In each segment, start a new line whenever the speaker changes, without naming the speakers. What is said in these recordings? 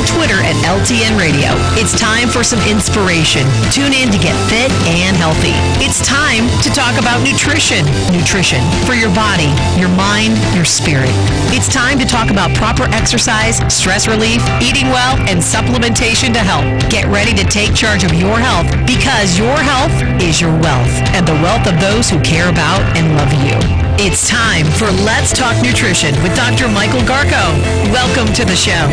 Twitter at LTN Radio. It's time for some inspiration. Tune in to get fit and healthy. It's time to talk about nutrition. Nutrition for your body, your mind, your spirit. It's time to talk about proper exercise, stress relief, eating well, and supplementation to help. Get ready to take charge of your health, because your health is your wealth, and the wealth of those who care about and love you. It's time for Let's Talk Nutrition with Dr. Michael Garko. Welcome to the show.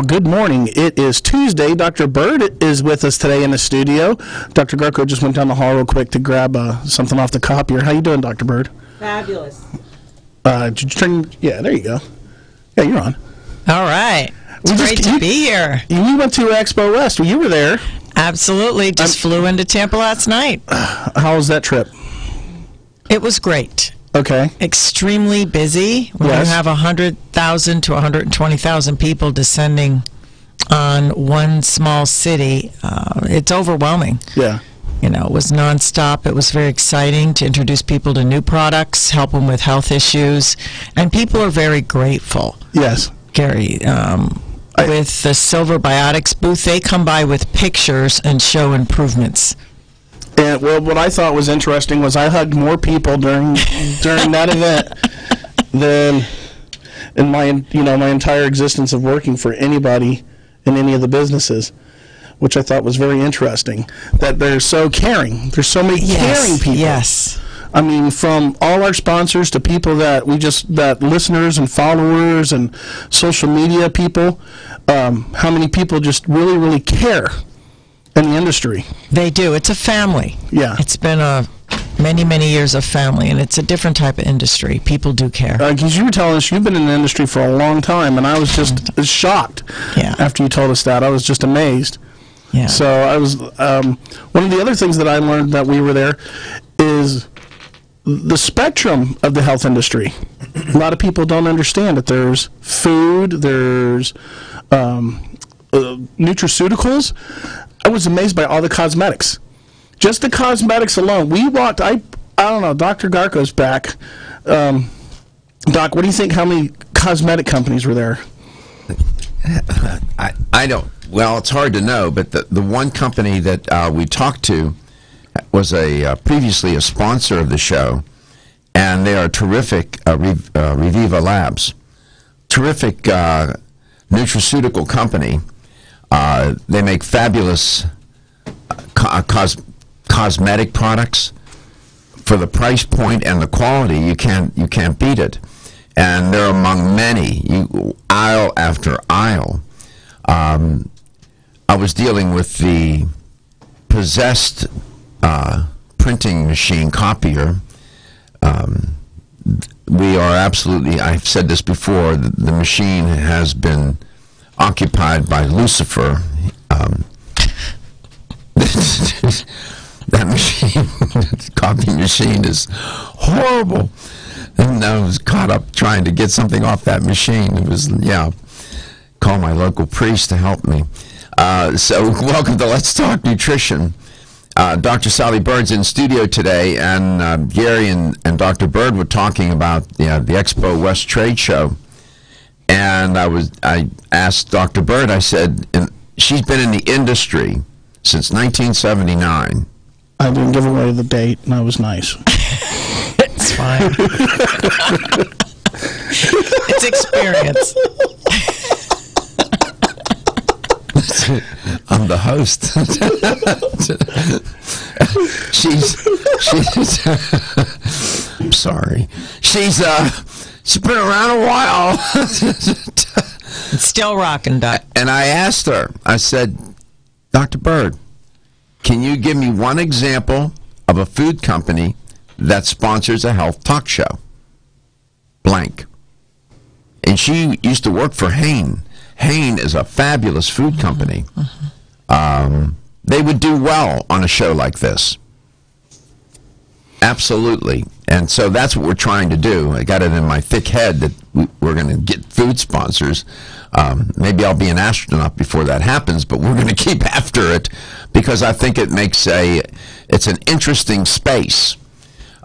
Good morning. It is Tuesday. Dr. Byrd is with us today in the studio. Dr. Garko just went down the hall real quick to grab something off the copier. How you doing, Dr. Byrd?
Fabulous.
Did you turn? Yeah, there you go. Yeah, you're on.
All right. It's great to be here.
You went to Expo West. You were there.
Absolutely. Just flew into Tampa last night.
How was that trip?
It was great.
Okay.
Extremely busy. When you have 100,000 to 120,000 people descending on one small city, it's overwhelming.
Yeah.
You know, it was nonstop. It was very exciting to introduce people to new products, help them with health issues, and people are very grateful.
Yes.
Gary, with the Silver Biotics booth, they come by with pictures and show improvements.
And well, what I thought was interesting was I hugged more people during that event than in my entire existence of working for anybody in any of the businesses, which I thought was very interesting. That they're so caring. There's so many caring people.
Yes.
I mean, from all our sponsors to people that listeners and followers and social media people, how many people just really, really care in the industry.
They do. It's a family.
Yeah.
It's been many, many years of family, and it's a different type of industry. People do care.
Because you were telling us you've been in the industry for a long time, and I was just shocked after you told us that. I was just amazed.
Yeah.
So I was one of the other things that I learned that we were there is the spectrum of the health industry. A lot of people don't understand that there's food, there's nutraceuticals. I was amazed by all the cosmetics. Just the cosmetics alone. We walked, I don't know, Dr. Garko's back. Doc, what do you think, how many cosmetic companies were there?
I don't, well, it's hard to know, but the one company that we talked to was previously a sponsor of the show, and they are terrific, Reviva Labs. Terrific nutraceutical company. They make fabulous cosmetic products for the price point and the quality. You can't beat it, and they're among many. Aisle after aisle. I was dealing with the possessed printing machine copier. We are absolutely. I've said this before. The machine has been occupied by Lucifer. That machine, copy machine, is horrible. And I was caught up trying to get something off that machine. It was, call my local priest to help me. So welcome to Let's Talk Nutrition. Dr. Sally Byrd's in studio today, and Gary and Dr. Byrd were talking about the Expo West trade show. And I asked Dr. Byrd, I said, she's been in the industry since 1979.
I didn't give away the date, and I was nice.
It's fine. It's experience.
I'm the host. I'm sorry. She's been around a while.
It's still rocking, Doc.
And I asked her, I said, Dr. Byrd, can you give me one example of a food company that sponsors a health talk show? Blank. And she used to work for Hain. Hain is a fabulous food company. They would do well on a show like this. Absolutely. And so that's what we're trying to do. I got it in my thick head that we're going to get food sponsors. Maybe I'll be an astronaut before that happens, but we're going to keep after it because I think it makes it's an interesting space.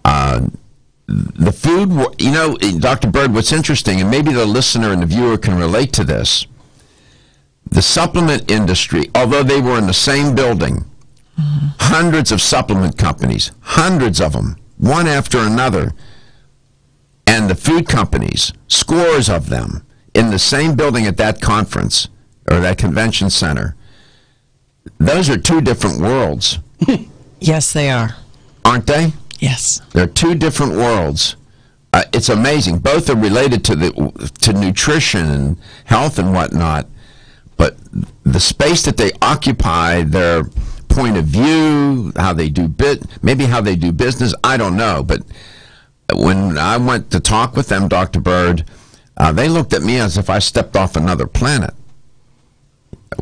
The food, you know, Dr. Byrd, what's interesting, and maybe the listener and the viewer can relate to this, the supplement industry, although they were in the same building, hundreds of supplement companies, hundreds of them, one after another, and the food companies, scores of them, in the same building at that conference or that convention center. Those are two different worlds.
Yes, they are.
Aren't they?
Yes.
They're two different worlds. It's amazing. Both are related to nutrition and health and whatnot, but the space that they occupy, their point of view, how they do maybe how they do business, I don't know. But when I went to talk with them, Dr. Byrd, they looked at me as if I stepped off another planet.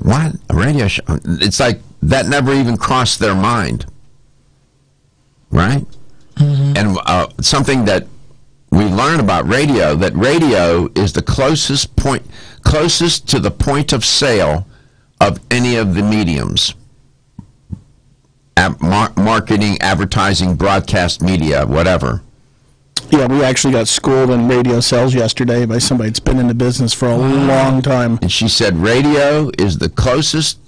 What? A radio show? It's like that never even crossed their mind. Right? And something that we learn about radio, that radio is the closest to the point of sale of any of the mediums. Marketing, advertising, broadcast media, whatever.
Yeah, we actually got schooled in radio sales yesterday by somebody that's been in the business for a long time.
And she said radio is the closest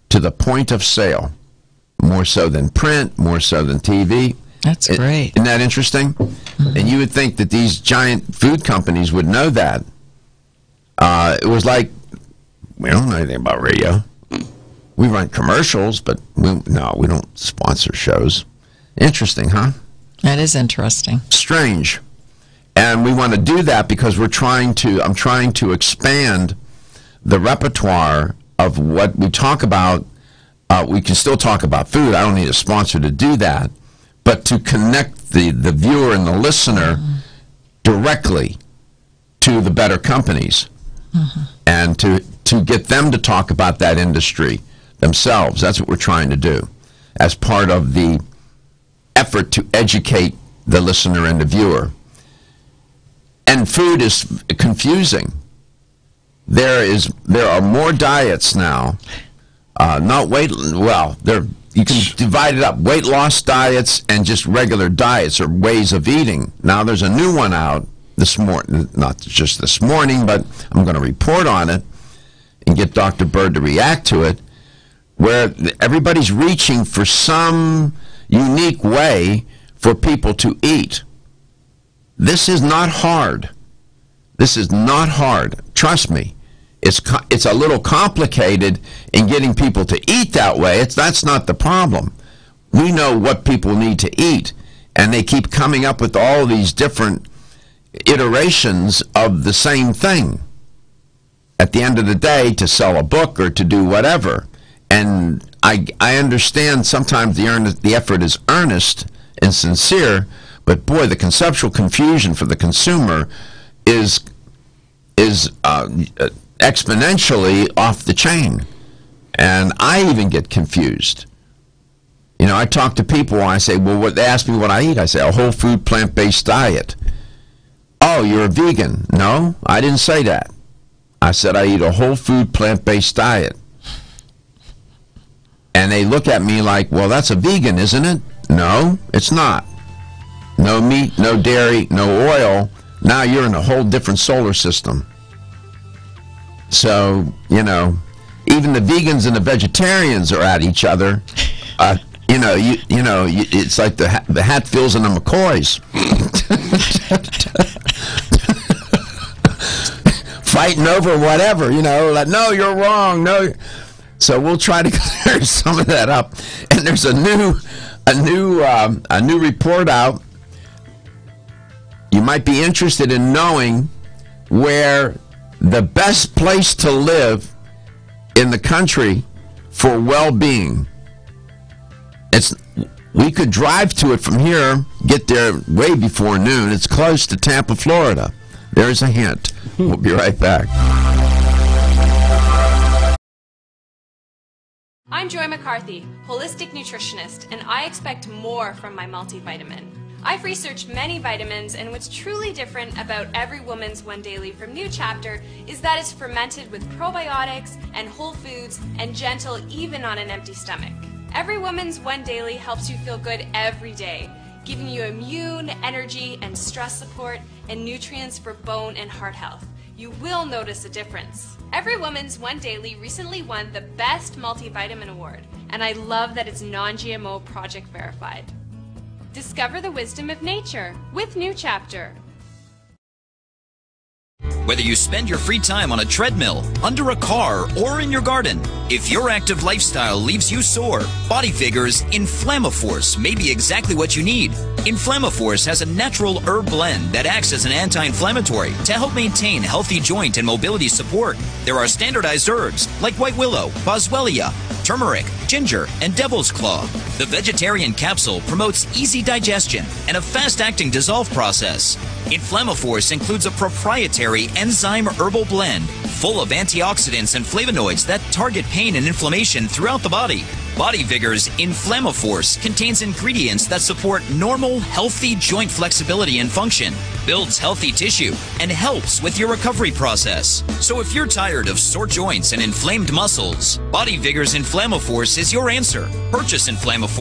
to the point of sale, more so than print, more so than TV.
That's great.
Isn't that interesting? And you would think that these giant food companies would know that. It was like, we don't know anything about radio. We run commercials, but we don't sponsor shows. Interesting, huh?
That is interesting.
Strange. And we want to do that because I'm trying to expand the repertoire of what we talk about. We can still talk about food. I don't need a sponsor to do that. But to connect the viewer and the listener directly to the better companies and to get them to talk about that industry themselves. That's what we're trying to do as part of the effort to educate the listener and the viewer. And food is confusing. There are more diets now. You can divide it up. Weight loss diets and just regular diets or ways of eating. Now there's a new one out this morning, not just this morning, but I'm going to report on it and get Dr. Byrd to react to it, where everybody's reaching for some unique way for people to eat. This is not hard. This is not hard. Trust me. It's a little complicated in getting people to eat that way. That's not the problem. We know what people need to eat, and they keep coming up with all these different iterations of the same thing. At the end of the day, to sell a book or to do whatever. And I understand sometimes the effort is earnest and sincere, but boy, the conceptual confusion for the consumer is exponentially off the chain. And I even get confused. You know, I talk to people and I say, well, they ask me what I eat. I say, a whole food, plant-based diet. Oh, you're a vegan. No, I didn't say that. I said I eat a whole food, plant-based diet. And they look at me like, well, that's a vegan, isn't it? No, it's not. No meat, no dairy, no oil. Now you're in a whole different solar system. So, you know, even the vegans and the vegetarians are at each other. It's like the Hatfields and the McCoys. Fighting over whatever, like, no, you're wrong, no. So we'll try to clear some of that up. And there's a new report out. You might be interested in knowing where the best place to live in the country for well-being We could drive to it from here, get there way before noon. It's close to Tampa, Florida. There's a hint. We'll be right back.
I'm Joy McCarthy, holistic nutritionist, and I expect more from my multivitamin. I've researched many vitamins, and what's truly different about Every Woman's One Daily from New Chapter is that it's fermented with probiotics and whole foods and gentle even on an empty stomach. Every Woman's One Daily helps you feel good every day, giving you immune, energy, and stress support, and nutrients for bone and heart health. You will notice a difference. Every Woman's One Daily recently won the Best Multivitamin Award, and I love that it's non-GMO project verified. Discover the wisdom of nature with New Chapter.
Whether you spend your free time on a treadmill, under a car, or in your garden, if your active lifestyle leaves you sore, Body Vigor's Inflammaforce may be exactly what you need. Inflammaforce has a natural herb blend that acts as an anti-inflammatory to help maintain healthy joint and mobility support. There are standardized herbs like white willow, boswellia, turmeric, ginger, and devil's claw. The vegetarian capsule promotes easy digestion and a fast-acting dissolve process. Inflammaforce includes a proprietary enzyme herbal blend full of antioxidants and flavonoids that target pain and inflammation throughout the body. Body Vigor's Inflammaforce contains ingredients that support normal, healthy joint flexibility and function, builds healthy tissue, and helps with your recovery process. So if you're tired of sore joints and inflamed muscles, Body Vigor's Inflammaforce is your answer. Purchase Inflammaforce.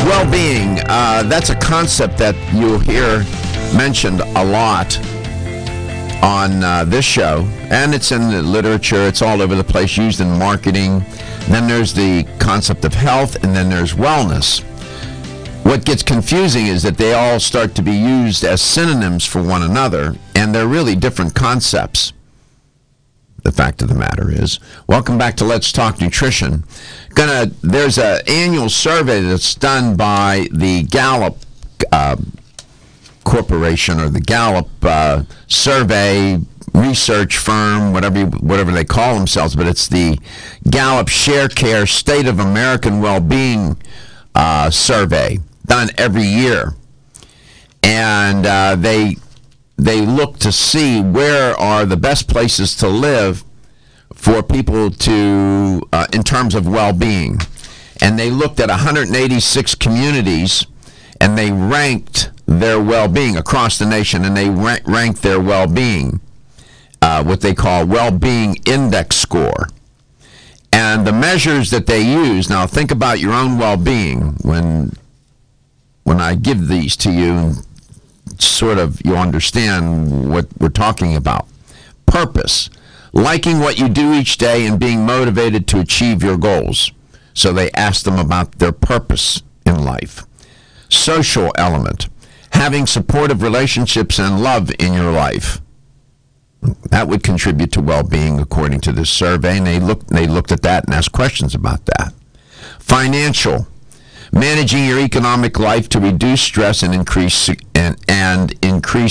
Well-being, that's a concept that you'll hear mentioned a lot on this show, and it's in the literature. It's all over the place, used in marketing, Then there's the concept of health, and then there's wellness. What gets confusing is that they all start to be used as synonyms for one another, and they're really different concepts. The fact of the matter is, welcome back to Let's Talk Nutrition. There's an annual survey that's done by the Gallup Corporation, or the Gallup survey research firm, whatever they call themselves, but it's the Gallup Share Care State of American Wellbeing survey, done every year. And they look to see where are the best places to live for people to, in terms of well-being. And they looked at 186 communities, and they ranked their well-being across the nation, and they ranked their well-being, what they call well-being index score. And the measures that they use, now think about your own well-being when I give these to you, sort of you understand what we're talking about. Purpose, liking what you do each day and being motivated to achieve your goals. So they asked them about their purpose in life. Social element, having supportive relationships and love in your life. That would contribute to well-being according to this survey, and they looked at that and asked questions about that. Financial, managing your economic life to reduce stress and increase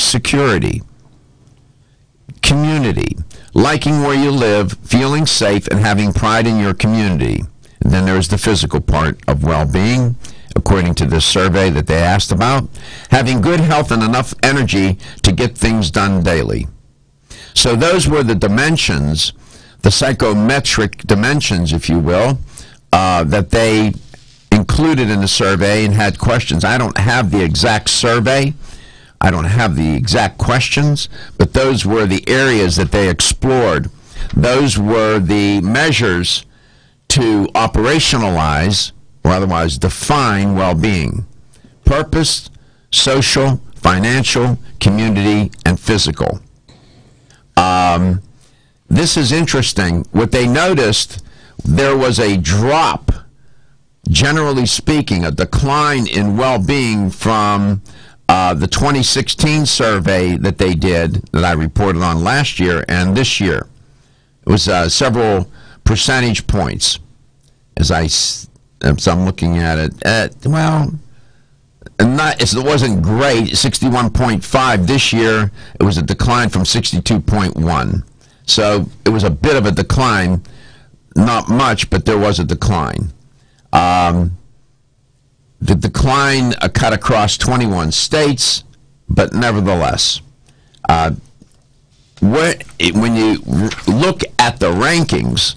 security. Community, liking where you live, feeling safe, and having pride in your community. And then there's the physical part of well-being, according to this survey that they asked about. Having good health and enough energy to get things done daily. So those were the dimensions, the psychometric dimensions, if you will, that they included in the survey and had questions. I don't have the exact survey. I don't have the exact questions, but those were the areas that they explored. Those were the measures to operationalize, or otherwise define, well-being. Purpose, social, financial, community, and physical. This is interesting. What they noticed, there was a drop, generally speaking, a decline in well-being from the 2016 survey that they did, that I reported on last year, and this year. It was several percentage points. As I'm looking at it, it wasn't great. 61.5 this year. It was a decline from 62.1. So it was a bit of a decline, not much, but there was a decline. The decline cut across 21 states, but nevertheless, when you look at the rankings,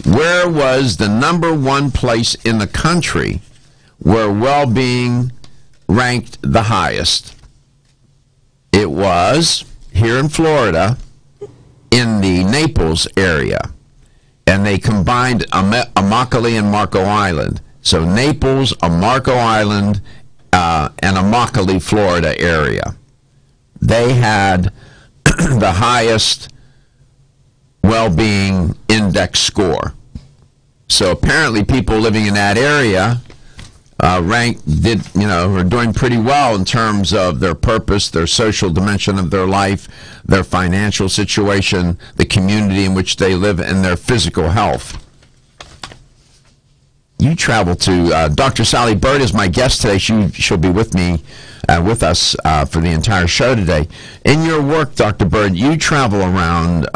where was the number one place in the country where well-being ranked the highest? It was here in Florida, in the Naples area, and they combined Immokalee and Marco Island. So Naples, Marco Island, and Immokalee, Florida area. They had the highest well-being index score. So apparently people living in that area are doing pretty well in terms of their purpose, their social dimension of their life, their financial situation, the community in which they live, and their physical health. You travel to, Dr. Sally Byrd is my guest today. She'll be with me, with us for the entire show today. In your work, Dr. Byrd, you travel around.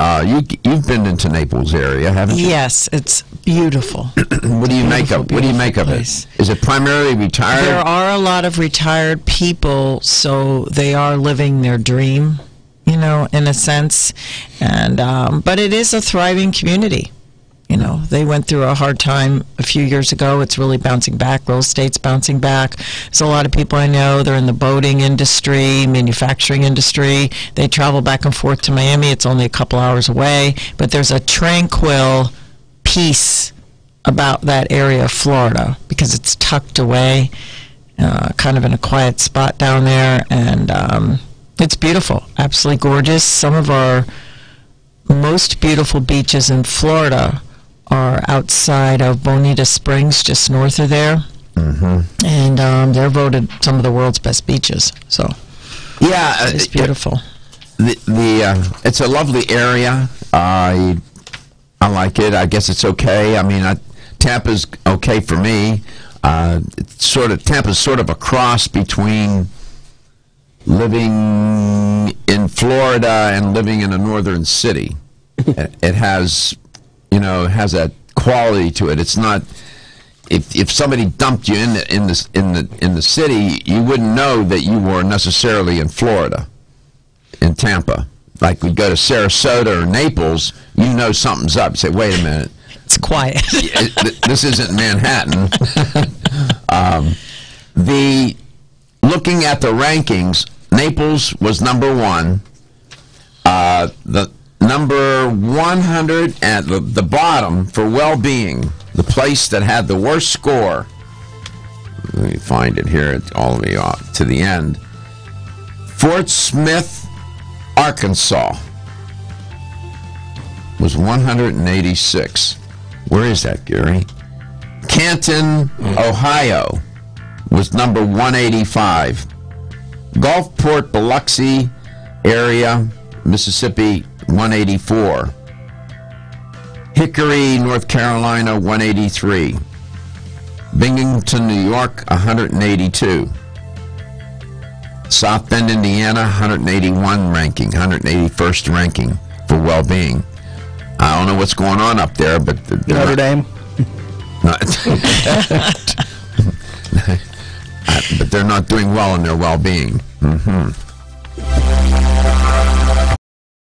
You've been into Naples area, haven't you?
Yes, it's beautiful.
What do you make of it? Is it primarily retired?
There are a lot of retired people, so they are living their dream, in a sense. And but it is a thriving community. They went through a hard time a few years ago. It's really bouncing back. Real estate's bouncing back. There's a lot of people I know. They're in the boating industry, manufacturing industry. They travel back and forth to Miami. It's only a couple hours away. But there's a tranquil peace about that area of Florida because it's tucked away, kind of in a quiet spot down there. And it's beautiful, absolutely gorgeous. Some of our most beautiful beaches in Florida are outside of Bonita Springs, just north of there. Mm-hmm. And they're voted some of the world's best beaches. So
yeah,
it's beautiful.
It's a lovely area. I like it. I guess it's okay. I mean, Tampa's okay for me. Tampa's sort of a cross between living in Florida and living in a northern city. It has, has that quality to it. It's not. If somebody dumped you in the city, you wouldn't know that you were necessarily in Florida, in Tampa. Like we go to Sarasota or Naples, you know something's up. You say, wait a minute.
It's quiet.
This isn't Manhattan. Looking at the rankings, Naples was number one. The number 100 at the bottom for well-being, the place that had the worst score. Let me find it here all the way to the end. Fort Smith, Arkansas was 186. Where is that, Gary? Canton, Ohio was number 185. Gulfport, Biloxi area, Mississippi, 184. Hickory, North Carolina, 183. Binghamton, New York, 182. South Bend, Indiana, 181 ranking, 181st ranking for well-being. I don't know what's going on up there, but
Notre Dame.
But they're not doing well in their well-being. Mm-hmm.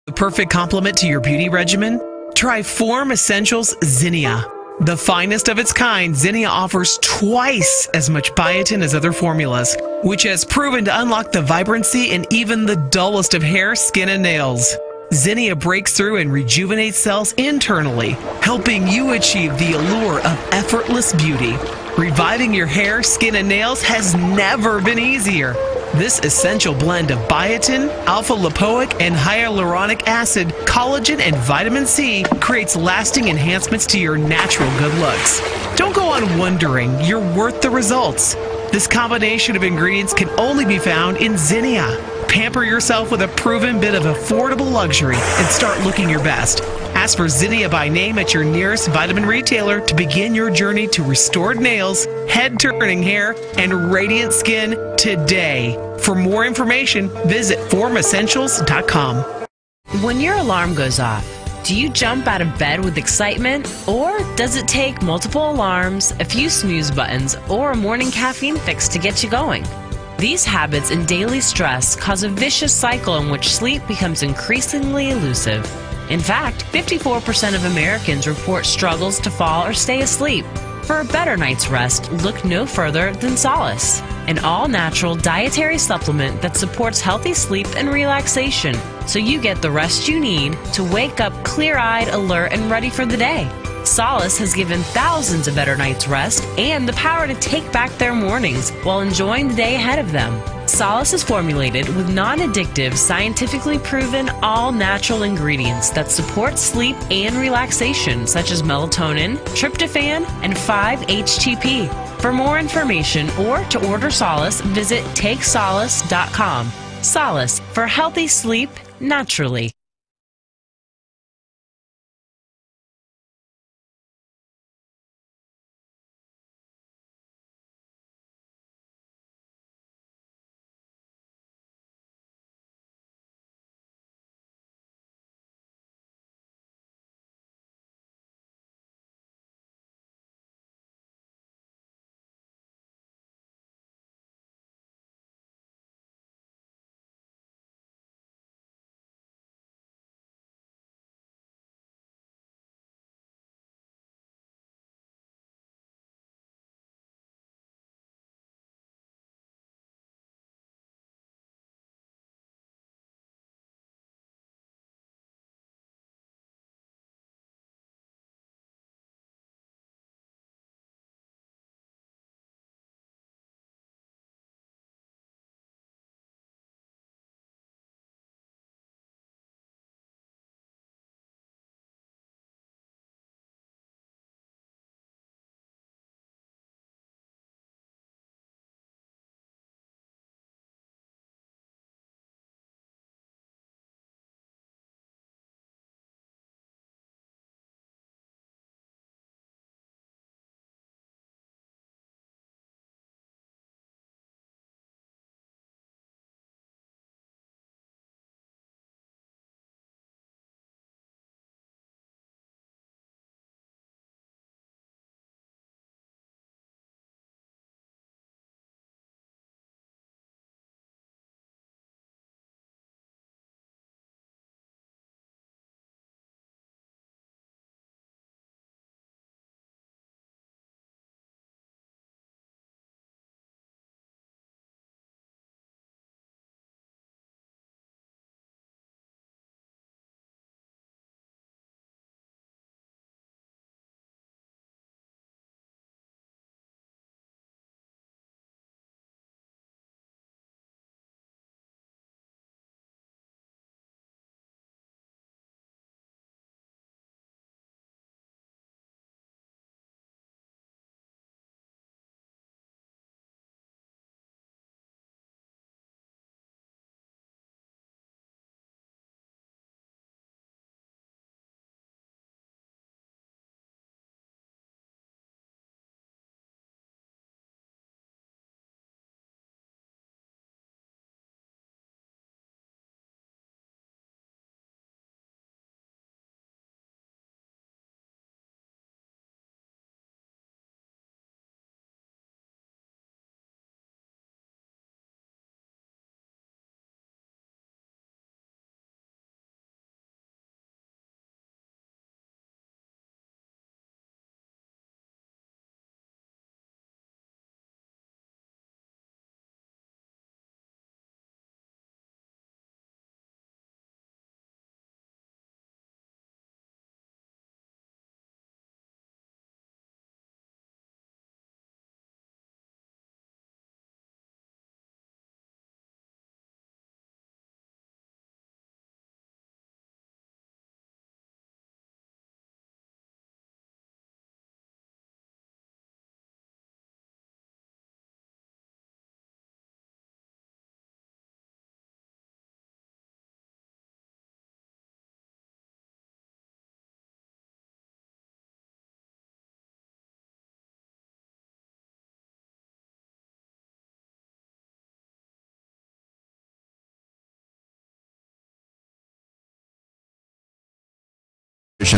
The perfect complement to your beauty regimen? Try Form Essentials Zinnia. The finest of its kind, Zinnia offers twice as much biotin as other formulas, which has proven to unlock the vibrancy in even the dullest of hair, skin, and nails. Zinnia breaks through and rejuvenates cells internally, helping you achieve the allure of effortless beauty. Reviving your hair, skin, and nails has never been easier. This essential blend of biotin, alpha-lipoic, and hyaluronic acid, collagen, and vitamin C creates lasting enhancements to your natural good looks. Don't go on wondering. You're worth the results. This combination of ingredients can only be found in Zinnia. Pamper yourself with a proven bit of affordable luxury and start looking your best. Ask for Zinnia by name at your nearest vitamin retailer to begin your journey to restored nails, head-turning hair, and radiant skin today. For more information, visit formessentials.com.
When your alarm goes off, do you jump out of bed with excitement? Or does it take multiple alarms, a few snooze buttons, or a morning caffeine fix to get you going? These habits and daily stress cause a vicious cycle in which sleep becomes increasingly elusive. In fact, 54% of Americans report struggles to fall or stay asleep. For a better night's rest, look no further than Solace, an all-natural dietary supplement that supports healthy sleep and relaxation, so you get the rest you need to wake up clear-eyed, alert, and ready for the day. Solace has given thousands a better night's rest and the power to take back their mornings while enjoying the day ahead of them. Solace is formulated with non-addictive, scientifically proven, all-natural ingredients that support sleep and relaxation, such as melatonin, tryptophan, and 5-HTP. For more information or to order Solace, visit takesolace.com. Solace for healthy sleep naturally.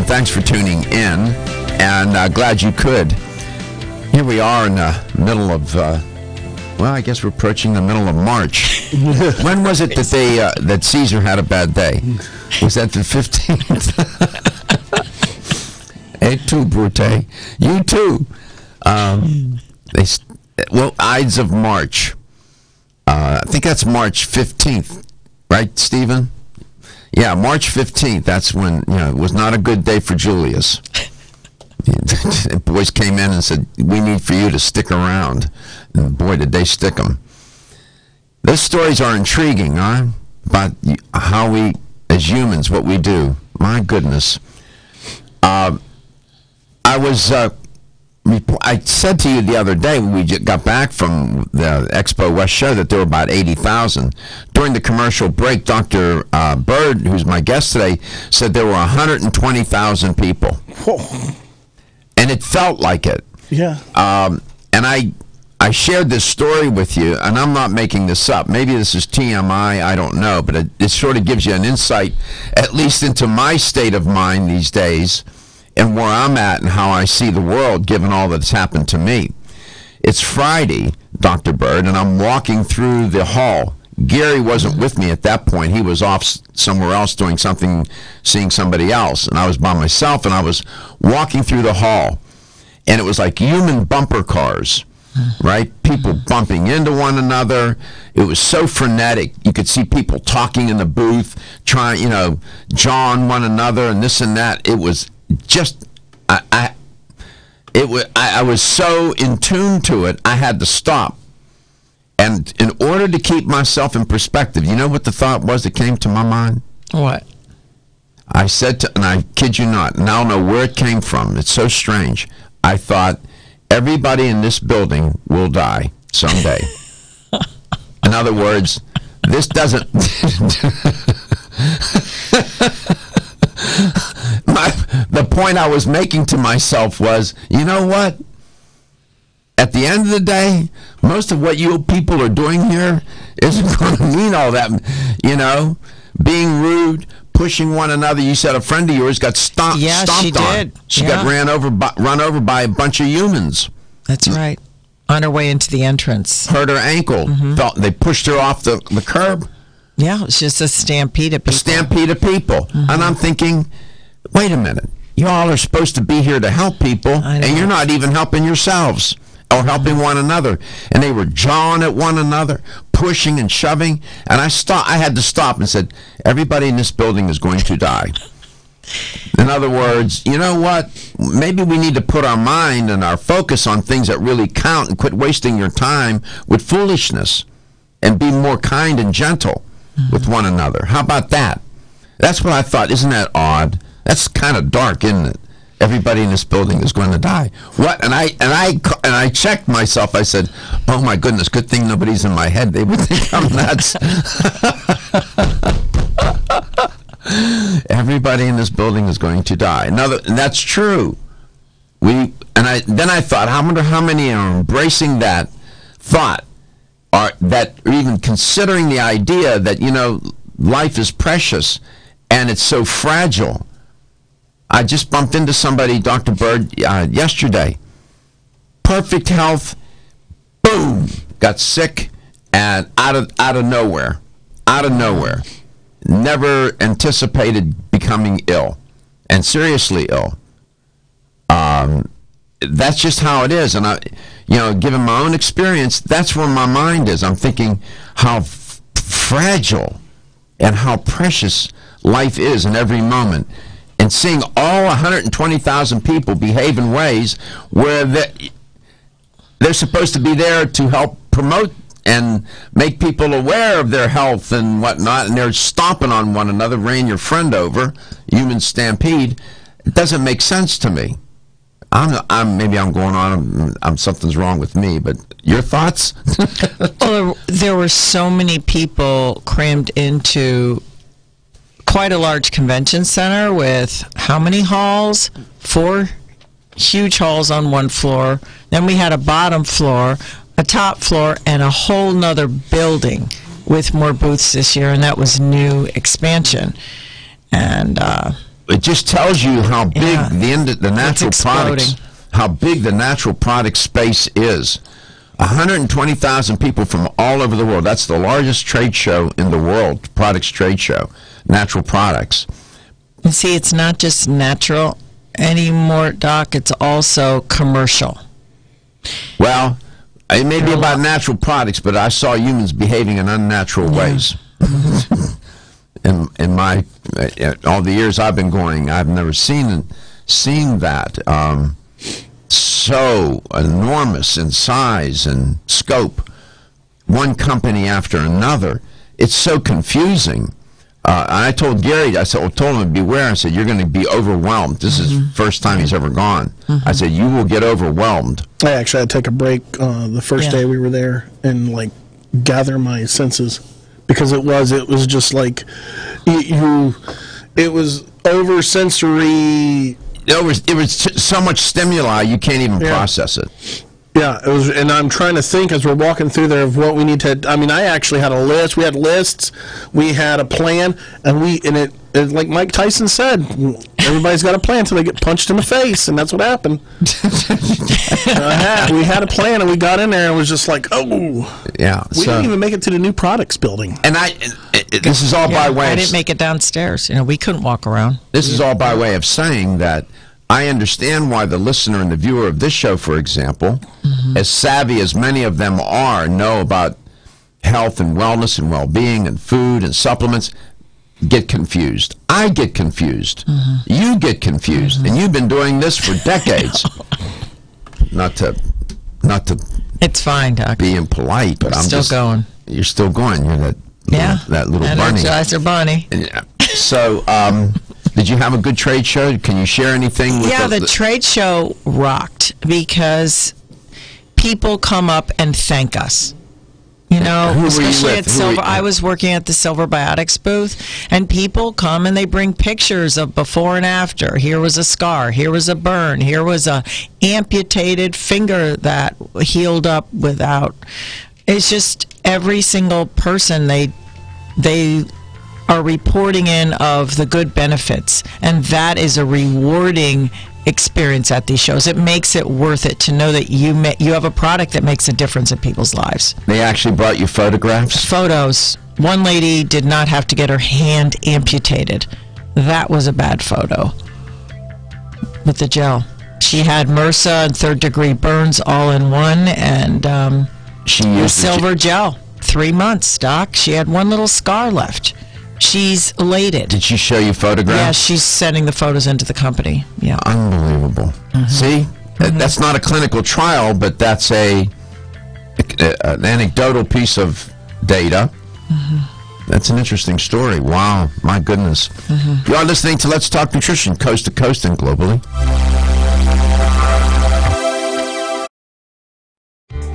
thanks for tuning in, and glad you could. Here we are in the middle of, well, I guess we're approaching the middle of March. When was it that that Caesar had a bad day? Was that the 15th? Et tu, Brute. You too. Ides of March. I think that's March 15th, right, Stephen? Yeah, March 15th. That's when, it was not a good day for Julius. The boys came in and said, we need for you to stick around. And boy, did they stick them. Those stories are intriguing, huh? About how we, as humans, what we do. My goodness. I said to you the other day when we got back from the Expo West show that there were about 80,000. During the commercial break, Dr. Byrd, who's my guest today, said there were 120,000 people.
Whoa.
And it felt like it.
Yeah.
And I shared this story with you, and I'm not making this up. Maybe this is TMI, I don't know, but it sort of gives you an insight, at least into my state of mind these days, and where I'm at and how I see the world, given all that's happened to me. It's Friday, Dr. Byrd, and I'm walking through the hall. Gary wasn't with me at that point. He was off somewhere else doing something, seeing somebody else, and I was by myself, and I was walking through the hall, and it was like human bumper cars, right? People bumping into one another. It was so frenetic. You could see people talking in the booth, trying, jawing one another and this and that. It was just, I was so in tune to it, I had to stop. And in order to keep myself in perspective, you know what the thought was that came to my mind?
What?
I said and I kid you not, and I don't know where it came from. It's so strange. I thought, everybody in this building will die someday. In other words, this doesn't... The point I was making to myself was, you know what? At the end of the day, most of what you people are doing here isn't going to mean all that, being rude, pushing one another. You said a friend of yours got stomped
she
on.
did.
She got run over by a bunch of humans.
That's right. On her way into the entrance.
Hurt her ankle. Mm-hmm. They pushed her off the curb.
Yeah, it's just a stampede of people.
A stampede of people. Mm-hmm. And I'm thinking, wait a minute. You all are supposed to be here to help people, and you're not even helping yourselves or helping one another. And they were jawing at one another, pushing and shoving. And I had to stop and said, everybody in this building is going to die. In other words, you know what? Maybe we need to put our mind and our focus on things that really count and quit wasting your time with foolishness and be more kind and gentle with one another. How about that? That's what I thought. Isn't that odd? That's kind of dark, isn't it? Everybody in this building is going to die. What? And I checked myself. I said, "Oh my goodness! Good thing nobody's in my head. They would think I'm nuts." Everybody in this building is going to die. And that's true. Then I thought, I wonder how many are embracing that thought, or that are even considering the idea that life is precious and it's so fragile. I just bumped into somebody, Dr. Byrd, yesterday. Perfect health, boom, got sick, and out of nowhere. Never anticipated becoming ill, and seriously ill. That's just how it is, and given my own experience, that's where my mind is. I'm thinking how fragile and how precious life is in every moment. And seeing all 120,000 people behave in ways where they're supposed to be there to help promote and make people aware of their health and whatnot, and they're stomping on one another, ran your friend over, human stampede. It doesn't make sense to me. Maybe I'm going on. Something's wrong with me. But your thoughts?
Well, there were so many people crammed into quite a large convention center with how many halls? 4 huge halls on one floor. Then we had a bottom floor, a top floor, and a whole nother building with more booths this year, and that was new expansion. And
it just tells you how big the natural products, how big the natural product space is. 120,000 people from all over the world. That's the largest trade show in the world, products trade show, natural products.
You see, it's not just natural anymore, Doc. It's also commercial.
Well, it may be about natural products, but I saw humans behaving in unnatural ways. in my all the years I've been going, I've never seen that. So enormous in size and scope, one company after another. It's so confusing. And I told Gary, told him, beware. I said, you're going to be overwhelmed. This is the first time he's ever gone. I said, you will get overwhelmed.
I actually had to take a break the first day we were there and like gather my senses, because it was just like it was over sensory.
It was so much stimuli you can't even process it.
Yeah, it was, and I'm trying to think as we're walking through there of what we need to. I mean, I actually had a list. We had lists. We had a plan, and it like Mike Tyson said, everybody's got a plan until they get punched in the face, and that's what happened. We had a plan, and we got in there, and it was just like, oh,
yeah.
We didn't even make it to the new products building.
And this is all by way.
I didn't make it downstairs. We couldn't walk around.
This is all by way of saying that I understand why the listener and the viewer of this show, for example, as savvy as many of them are, know about health and wellness and well-being and food and supplements, get confused. I get confused. You get confused. And you've been doing this for decades. Not to
It's fine, Doc.
Be impolite, but I'm
still going.
You're still going. You're that little bunny.
Energizer bunny.
So, did you have a good trade show? Can you share anything with
the trade show rocked because people come up and thank us. Especially at Silver. I was working at the Silver Biotics booth, and people come and they bring pictures of before and after. Here was a scar. Here was a burn. Here was a amputated finger that healed up without. It's just every single person they are reporting in of the good benefits, and that is a rewarding experience at these shows. It makes it worth it to know that you have a product that makes a difference in people's lives.
They actually brought you photographs?
Photos. One lady did not have to get her hand amputated. That was a bad photo with the gel. She had MRSA and third-degree burns all in one, and
she used
silver gel. 3 months, Doc. She had one little scar left. She's elated.
Did she show you photographs?
Yeah, she's sending the photos into the company. Yeah.
Unbelievable. See? That's not a clinical trial, but that's an anecdotal piece of data. That's an interesting story. Wow. My goodness. You are listening to Let's Talk Nutrition, coast to coast and globally.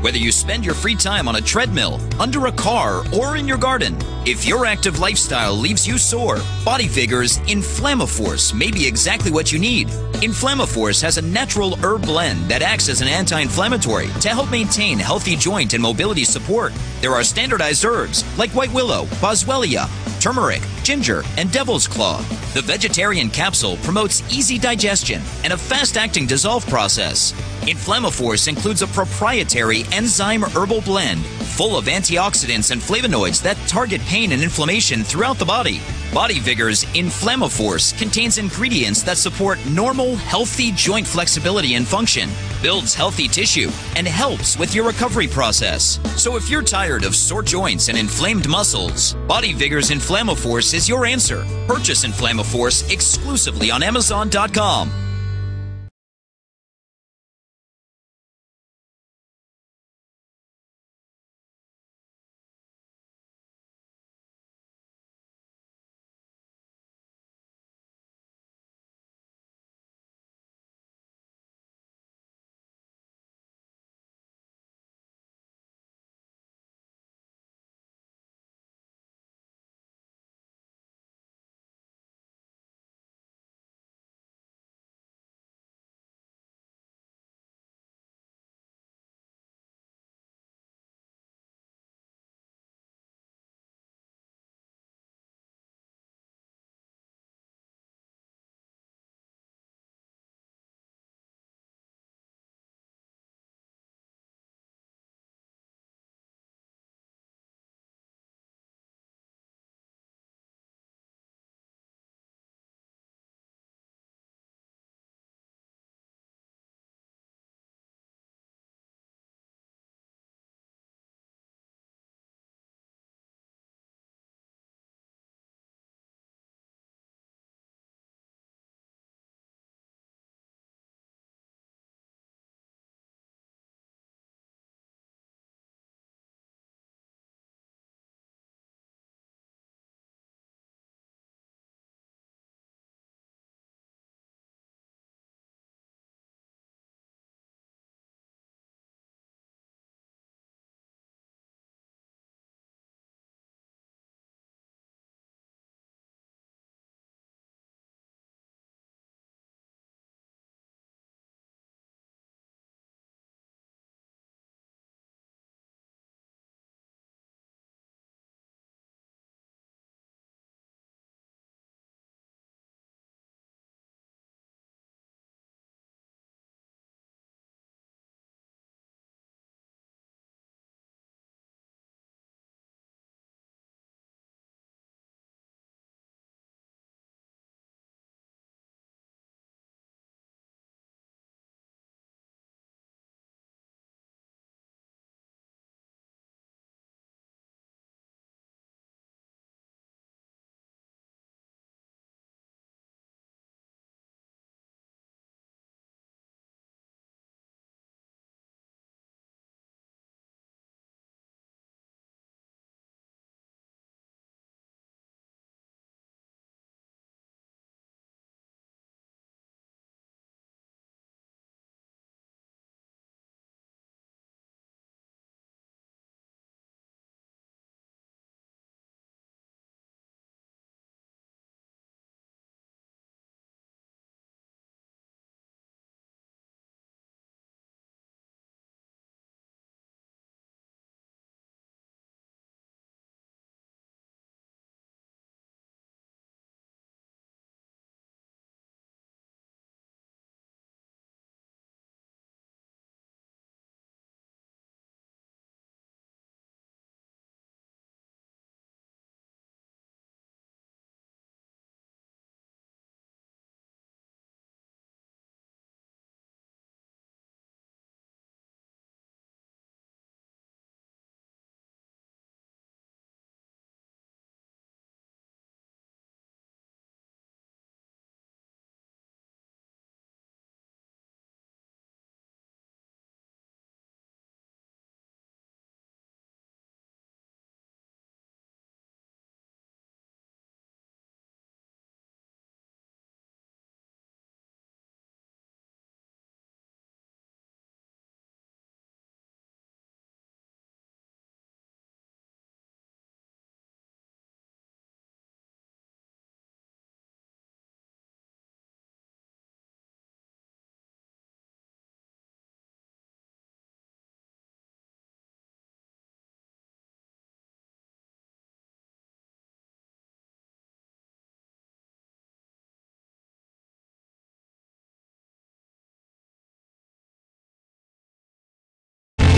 Whether you spend your free time on a treadmill, under a car, or in your garden, if your active lifestyle leaves you sore, Body Figures Inflammaforce may be exactly what you need. Inflammaforce has a natural herb blend that acts as an anti-inflammatory to help maintain healthy joint and mobility support. There are standardized herbs like white willow, boswellia, turmeric, ginger, and devil's claw. The vegetarian capsule promotes easy digestion and a fast-acting dissolve process. Inflammaforce includes a proprietary enzyme herbal blend full of antioxidants and flavonoids that target pain and inflammation throughout the body. Body Vigor's Inflammaforce contains ingredients that support normal, healthy joint flexibility and function, builds healthy tissue, and helps with your recovery process. So if you're tired of sore joints and inflamed muscles, Body Vigor's Inflammaforce is your answer. Purchase Inflammaforce exclusively on Amazon.com.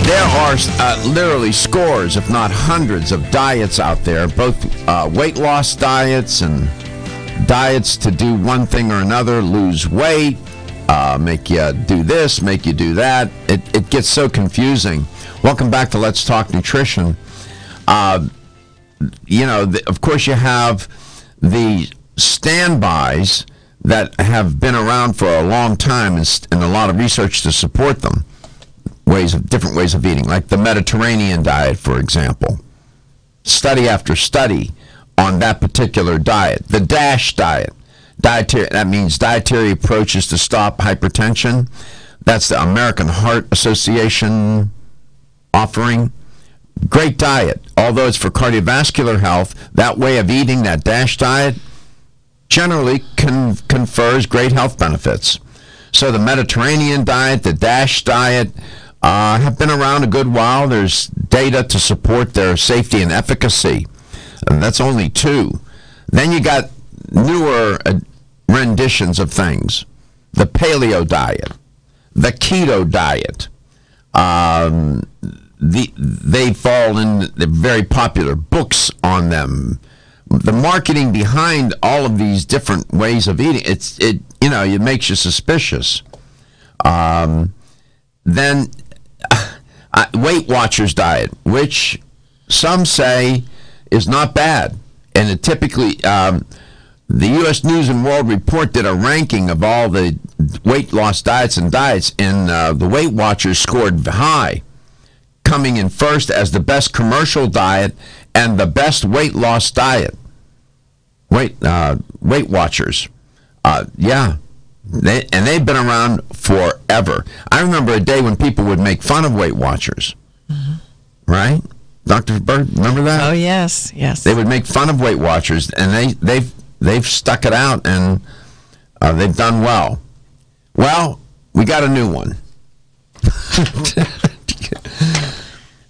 There are literally scores, if not hundreds, of diets out there, both weight loss diets and diets to do one thing or another, lose weight, make you do this, make you do that. It gets so confusing. Welcome back to Let's Talk Nutrition. Of course, you have the standbys that have been around for a long time and a lot of research to support them. Different ways of eating, like the Mediterranean diet, for example. Study after study on that particular diet. The DASH diet. That means dietary approaches to stop hypertension. That's the American Heart Association offering. Great diet. Although it's for cardiovascular health, that way of eating, that DASH diet, generally confers great health benefits. So the Mediterranean diet, the DASH diet, have been around a good while. There's data to support their safety and efficacy. And that's only two. Then you got newer renditions of things. The paleo diet, the keto diet. They fall in the very popular books on them. The marketing behind all of these different ways of eating, it makes you suspicious. Then Weight Watchers diet, which some say is not bad, and it typically the U.S. News and World Report did a ranking of all the weight loss diets, and the Weight Watchers scored high, coming in first as the best commercial diet and the best weight loss diet. Weight Watchers, they've been around forever. I remember a day when people would make fun of Weight Watchers, right? Dr. Byrd, remember that?
Oh yes.
They would make fun of Weight Watchers, and they've stuck it out, and they've done well. Well, we got a new one.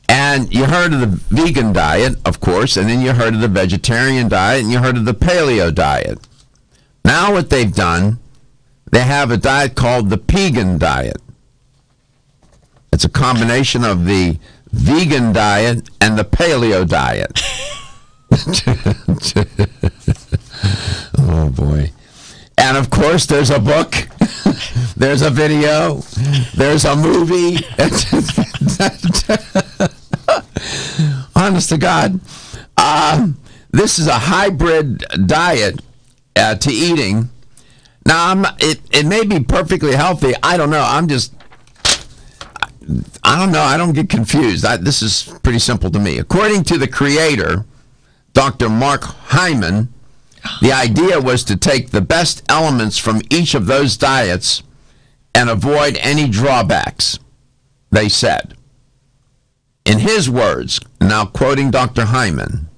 And you heard of the vegan diet, of course, and then you heard of the vegetarian diet, and you heard of the paleo diet. Now what they've done, they have a diet called the Pegan diet. It's a combination of the vegan diet and the paleo diet. Oh, boy. And, of course, there's a book, there's a video, there's a movie. Honest to God. This is a hybrid diet to eating. Now, it may be perfectly healthy. I don't know. I don't know. I don't get confused. This is pretty simple to me. According to the creator, Dr. Mark Hyman, the idea was to take the best elements from each of those diets and avoid any drawbacks, they said. In his words, now quoting Dr. Hyman,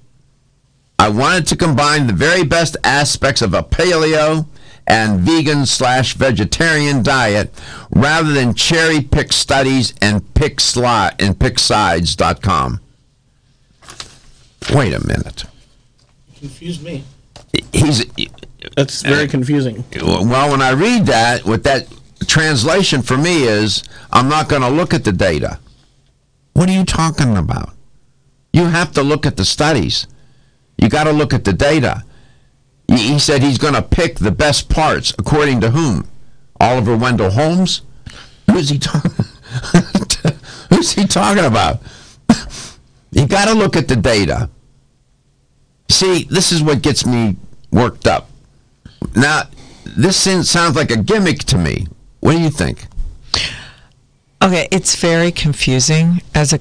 I wanted to combine the very best aspects of a paleo and vegan/vegetarian diet rather than cherry-pick studies and pick sides.com. Wait a minute.
Confused me.
That's
very confusing.
Well, when I read that, what that translation for me is, I'm not going to look at the data. What are you talking about? You have to look at the studies. You got to look at the data. He said he's going to pick the best parts, according to whom? Oliver Wendell Holmes? Who's he talking about? You got to look at the data. See, this is what gets me worked up. Now, this sounds like a gimmick to me. What do you think?
Okay, it's very confusing as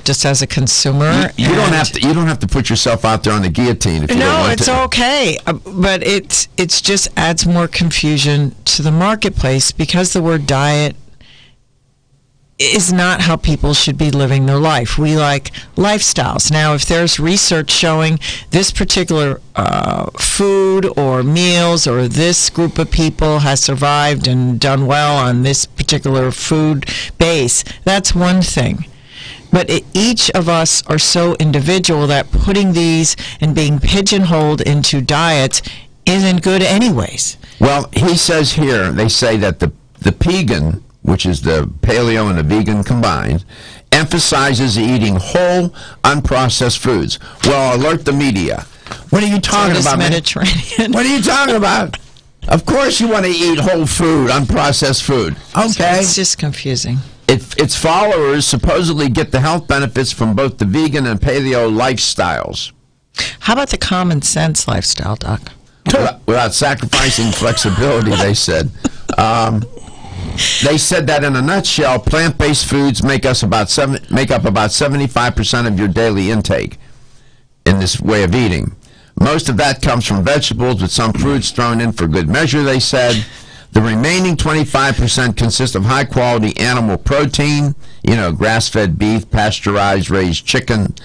just as a consumer.
You don't have to put yourself out there on the guillotine if you don't want to.
No, it's okay, but it's just adds more confusion to the marketplace because the word diet is not how people should be living their life. We like lifestyles. Now, if there's research showing this particular food or meals or this group of people has survived and done well on this particular food base, that's one thing. But each of us are so individual that putting these and being pigeonholed into diets isn't good anyways.
Well, he says here, they say that the Pegan, which is the paleo and the vegan combined, emphasizes eating whole, unprocessed foods. Well, alert the media. What are you talking about, man?
Mediterranean.
What are you talking about? Of course you want to eat whole food, unprocessed food. Okay.
It's just confusing.
Its followers supposedly get the health benefits from both the vegan and paleo lifestyles.
How about the common sense lifestyle, Doc?
Without sacrificing flexibility, they said. They said that in a nutshell, plant-based foods make up about 75% of your daily intake in this way of eating. Most of that comes from vegetables, with some fruits thrown in for good measure, they said. The remaining 25% consists of high-quality animal protein, grass-fed beef, pasture-raised chickens.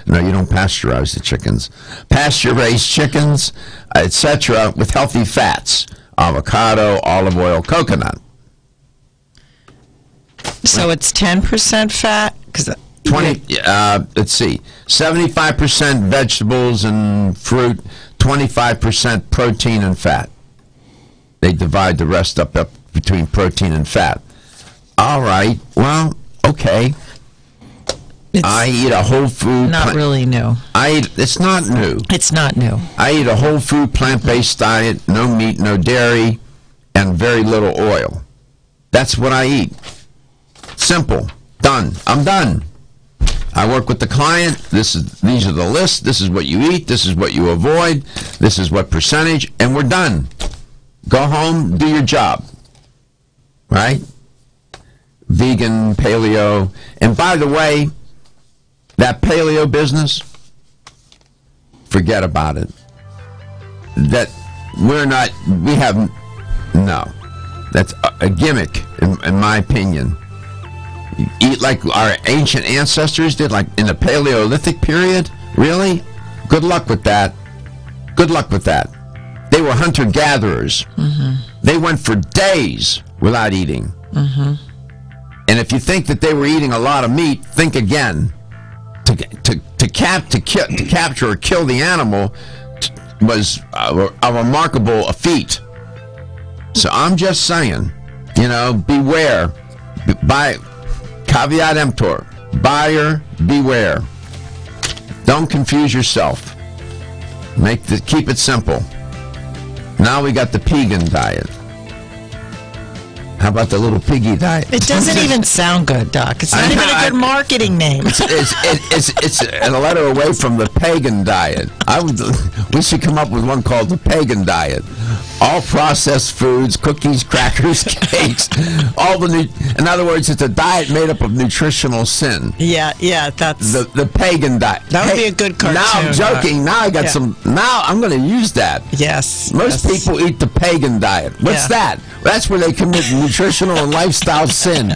No, you don't pasteurize the chickens. Pasture-raised chickens, etc., with healthy fats, avocado, olive oil, coconut.
So it's 10% fat?
75% vegetables and fruit, 25% protein and fat. They divide the rest up between protein and fat. All right, well, okay. I eat a whole food.
Not really new.
It's not new.
It's not new.
I eat a whole food plant-based diet, no meat, no dairy, and very little oil. That's what I eat. Simple. Done. I'm done. I work with the client. These are the lists. This is what you eat. This is what you avoid. This is what percentage, and we're done. Go home, do your job. Right? Vegan, paleo. And by the way, that paleo business, forget about it. No. That's a gimmick, in my opinion. You eat like our ancient ancestors did, like in the Paleolithic period? Really? Good luck with that. Good luck with that. They were hunter-gatherers. Mm-hmm. They went for days without eating. Mm-hmm. And if you think that they were eating a lot of meat, think again. To capture or kill the animal was a remarkable feat. So I'm just saying, beware. Caveat emptor. Buyer, beware. Don't confuse yourself. Keep it simple. Now we got the pagan diet. How about the little piggy diet?
It doesn't even sound good, Doc. It's not even a good marketing name.
It's a letter away from the pagan diet. We should come up with one called the pagan diet. All processed foods, cookies, crackers, cakes, in other words, it's a diet made up of nutritional sin.
Yeah, that's
the pagan diet.
That would be a good cartoon.
Now I'm joking. Now I got some. Now I'm going to use that.
Yes.
Most people eat the pagan diet. What's that? That's where they commit nutritional and lifestyle sin.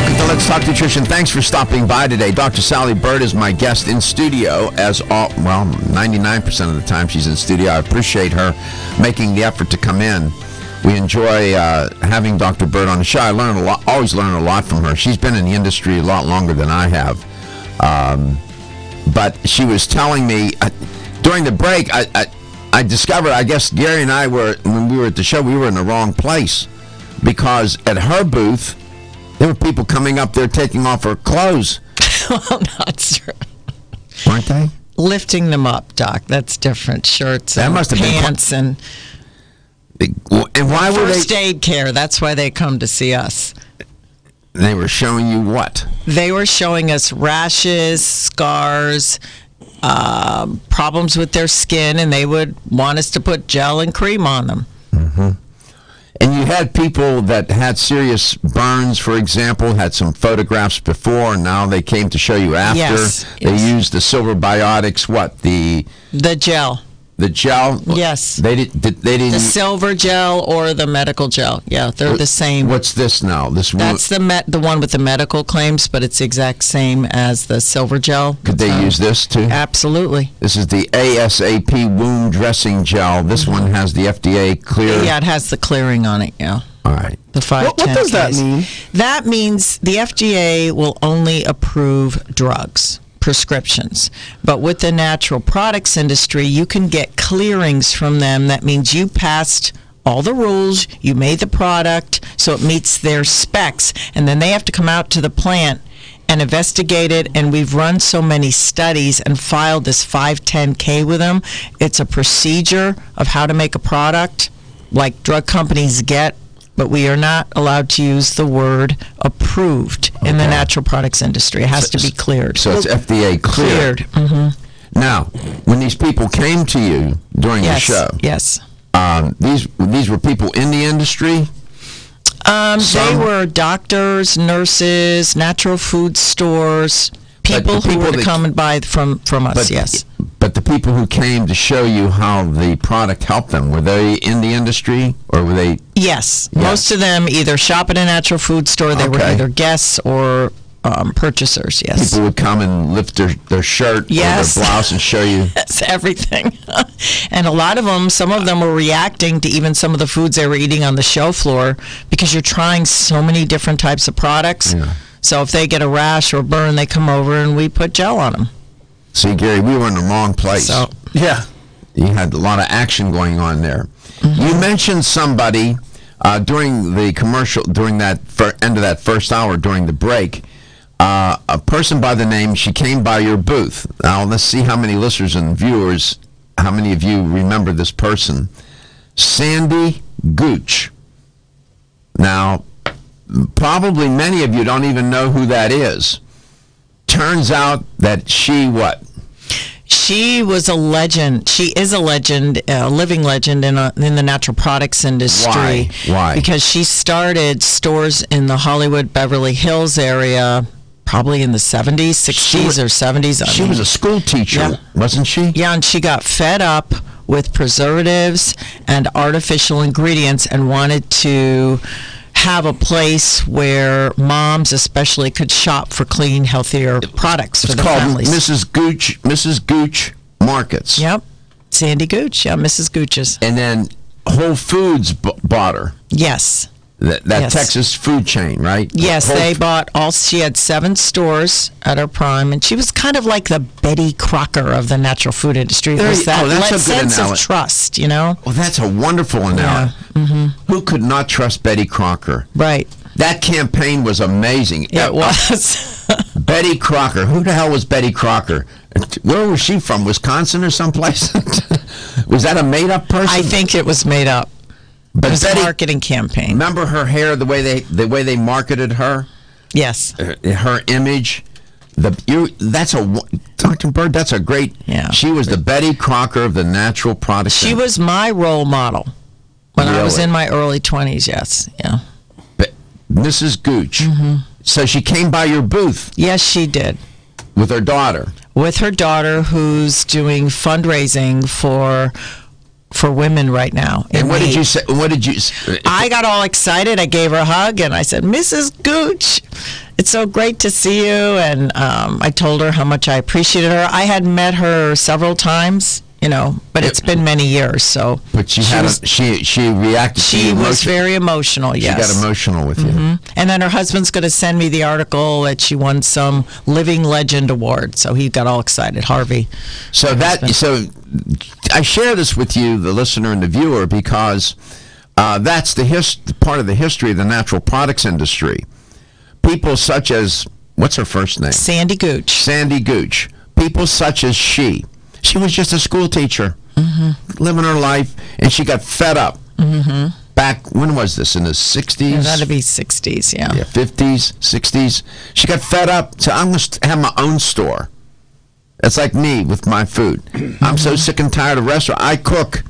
Welcome to Let's Talk Nutrition. Thanks for stopping by today. Dr. Sally Byrd is my guest in studio, 99% of the time she's in studio. I appreciate her making the effort to come in. We enjoy having Dr. Byrd on the show. I learn a lot, always learn a lot from her. She's been in the industry a lot longer than I have. But she was telling me during the break, I discovered, I guess Gary and I were, when we were at the show, we were in the wrong place. Because at her booth, there were people coming up there taking off her clothes.
Well, not true.
Weren't they?
Lifting them up, Doc. That's different. Shirts
That
and
must have been
pants and
why were
first
they?
aid care. That's why they come to see us.
They were showing you what?
They were showing us rashes, scars, problems with their skin, and they would want us to put gel and cream on them.
Mm-hmm. And you had people that had serious burns, for example, had some photographs before, and now they came to show you after.
Yes,
They used the Silver Biotics, what? The
gel.
The gel?
Yes.
They didn't.
The silver gel or the medical gel. Yeah, they're the same.
What's this now?
That's the one with the medical claims, but it's the exact same as the silver gel.
Could they use this too?
Absolutely.
This is the ASAP wound dressing gel. This one has the FDA clear.
Yeah, it has the clearing on it. Yeah.
All right.
The 510Ks.
What does that mean?
That means the FDA will only approve drugs, prescriptions. But with the natural products industry, you can get clearings from them. That means you passed all the rules, you made the product, so it meets their specs, and then they have to come out to the plant and investigate it, and we've run so many studies and filed this 510K with them. It's a procedure of how to make a product like drug companies get, but we are not allowed to use the word approved in the natural products industry. It has to be cleared.
So it's FDA cleared.
Mm-hmm.
Now, when these people came to you during the show,
yes,
these were people in the industry?
They were doctors, nurses, natural food stores, people who were to come and buy from us, yes.
But the people who came to show you how the product helped them, were they in the industry or were they?
Yes. Most of them either shop at a natural food store, they were either guests or purchasers, yes.
People would come and lift their shirt or their blouse and show you.
Yes, everything. And a lot of them, some of them were reacting to even some of the foods they were eating on the show floor because you're trying so many different types of products.
Yeah.
So if they get a rash or burn, they come over and we put gel on them.
See, Gary, we were in the wrong place.
So,
yeah.
You had a lot of action going on there. Mm-hmm. You mentioned somebody during the commercial, during that end of that first hour, during the break, a person by the name, she came by your booth. Now, let's see how many listeners and viewers, how many of you remember this person. Sandy Gooch. Now, probably many of you don't even know who that is. Turns out that she what?
She was a legend. She is a legend, a living legend in the natural products industry.
Why?
Because she started stores in the Hollywood, Beverly Hills area, probably in the 70s, 60s, or 70s.
She was a school teacher, wasn't she?
Yeah, and she got fed up with preservatives and artificial ingredients and wanted to have a place where moms especially could shop for clean, healthier products for their families.
It's called Mrs. Gooch Markets.
Yep. Sandy Gooch. Yeah, Mrs. Gooch's.
And then Whole Foods bought her.
Yes.
That Texas food chain, right?
Yes, they bought she had 7 stores at her prime, and she was kind of like the Betty Crocker of the natural food industry. There's that sense of trust, you know?
Well, that's a wonderful analogy.
Yeah. Mm-hmm.
Who could not trust Betty Crocker?
Right.
That campaign was amazing.
It was.
Betty Crocker. Who the hell was Betty Crocker? Where was she from? Wisconsin or someplace? Was that a made-up person?
I think it was made up. But it was a marketing campaign.
Remember her hair, the way they marketed her?
Yes.
Her image. Dr. Byrd, that's a great.
Yeah.
She was the Betty Crocker of the natural products.
She was my role model when I was in my early 20s. Yes. Yeah.
Mrs. Gooch. Mm-hmm. So she came by your booth.
Yes, she did.
With her daughter.
With her daughter, who's doing fundraising for women right now.
And what did you say? I
got all excited. I gave her a hug and I said, Mrs. Gooch, It's so great to see you. And I told her how much I appreciated her. I had met her several times, but it's been many years. So,
but she reacted.
She was very emotional. Yes,
she got emotional with you.
And then her husband's going to send me the article that she won some Living Legend award. So he got all excited, Harvey.
So I share this with you, the listener and the viewer, because that's the part of the history of the natural products industry. People such as, what's her first name?
Sandy Gooch.
Sandy Gooch. People such as she was just a school teacher, living her life, and she got fed up. Back, when was this, in the 60s?
It had to be 60s, yeah.
Yeah, 50s, 60s. She got fed up, so I'm going to have my own store. It's like me with my food. I'm so sick and tired of restaurants. I cook.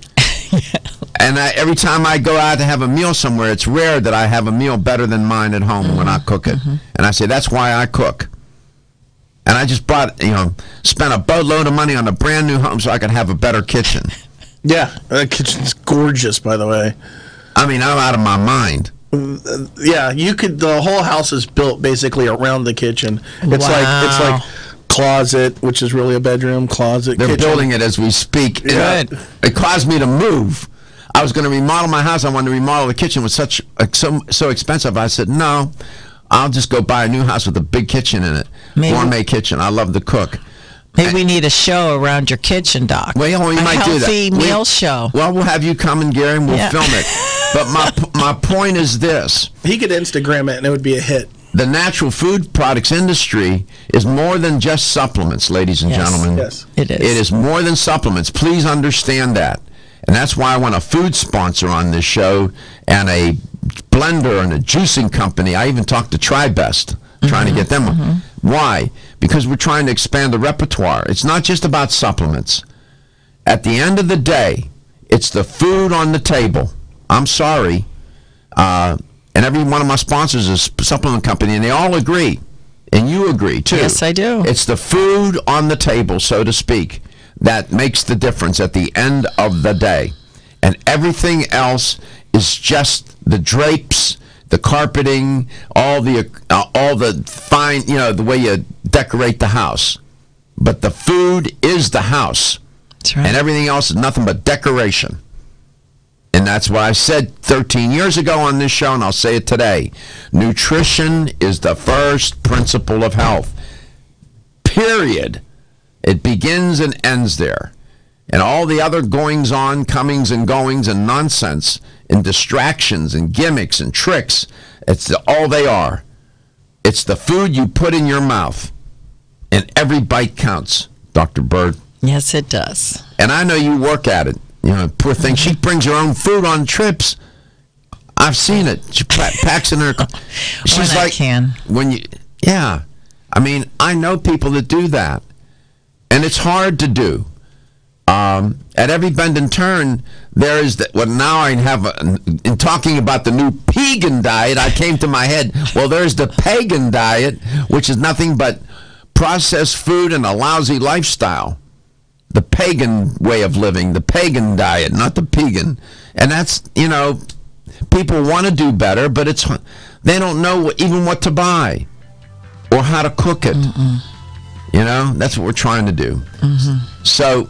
And every time I go out to have a meal somewhere, it's rare that I have a meal better than mine at home when I cook it. And I say, that's why I cook. And I just spent a boatload of money on a brand new home so I could have a better kitchen.
Yeah, that kitchen's gorgeous, by the way.
I mean, I'm out of my mind.
Yeah, the whole house is built basically around the kitchen. It's like closet, which is really a bedroom, closet,
They're
kitchen.
building it as we speak.
Good.
It caused me to move. I was going to remodel my house. I wanted to remodel the kitchen. It was so expensive. I said, no, I'll just go buy a new house with a big kitchen in it. Gourmet kitchen. I love to cook.
Maybe we need a show around your kitchen, Doc.
Well, you might do that.
A healthy meal show.
Well, we'll have you come and Gary, and we'll film it. But my point is this.
He could Instagram it, and it would be a hit.
The natural food products industry is more than just supplements, ladies and gentlemen.
Yes,
it is.
It is more than supplements. Please understand that. And that's why I want a food sponsor on this show and a blender and a juicing company. I even talked to TriBest, trying to get them. Why? Because we're trying to expand the repertoire. It's not just about supplements. At the end of the day, it's the food on the table. I'm sorry. And every one of my sponsors is a supplement company, and they all agree. And you agree, too.
Yes, I do.
It's the food on the table, so to speak, that makes the difference at the end of the day. And everything else is just the drapes, the carpeting, all the fine, the way you decorate the house. But the food is the house.
That's right.
And everything else is nothing but decoration. And that's what I said 13 years ago on this show, and I'll say it today. Nutrition is the first principle of health. Period. It begins and ends there. And all the other goings-on, comings and goings and nonsense and distractions and gimmicks and tricks, it's all they are. It's the food you put in your mouth. And every bite counts, Dr. Byrd.
Yes, it does.
And I know you work at it. Poor thing. She brings her own food on trips. I've seen it. She packs in her. She's like, yeah. I mean, I know people that do that. And it's hard to do. At every bend and turn, there is that. Well, now I have, in talking about the new pagan diet, I came to my head, well, there's the pagan diet, which is nothing but processed food and a lousy lifestyle. The pagan way of living, the pagan diet, not the pagan. And that's, people want to do better, but they don't know even what to buy or how to cook it. That's what we're trying to do. So,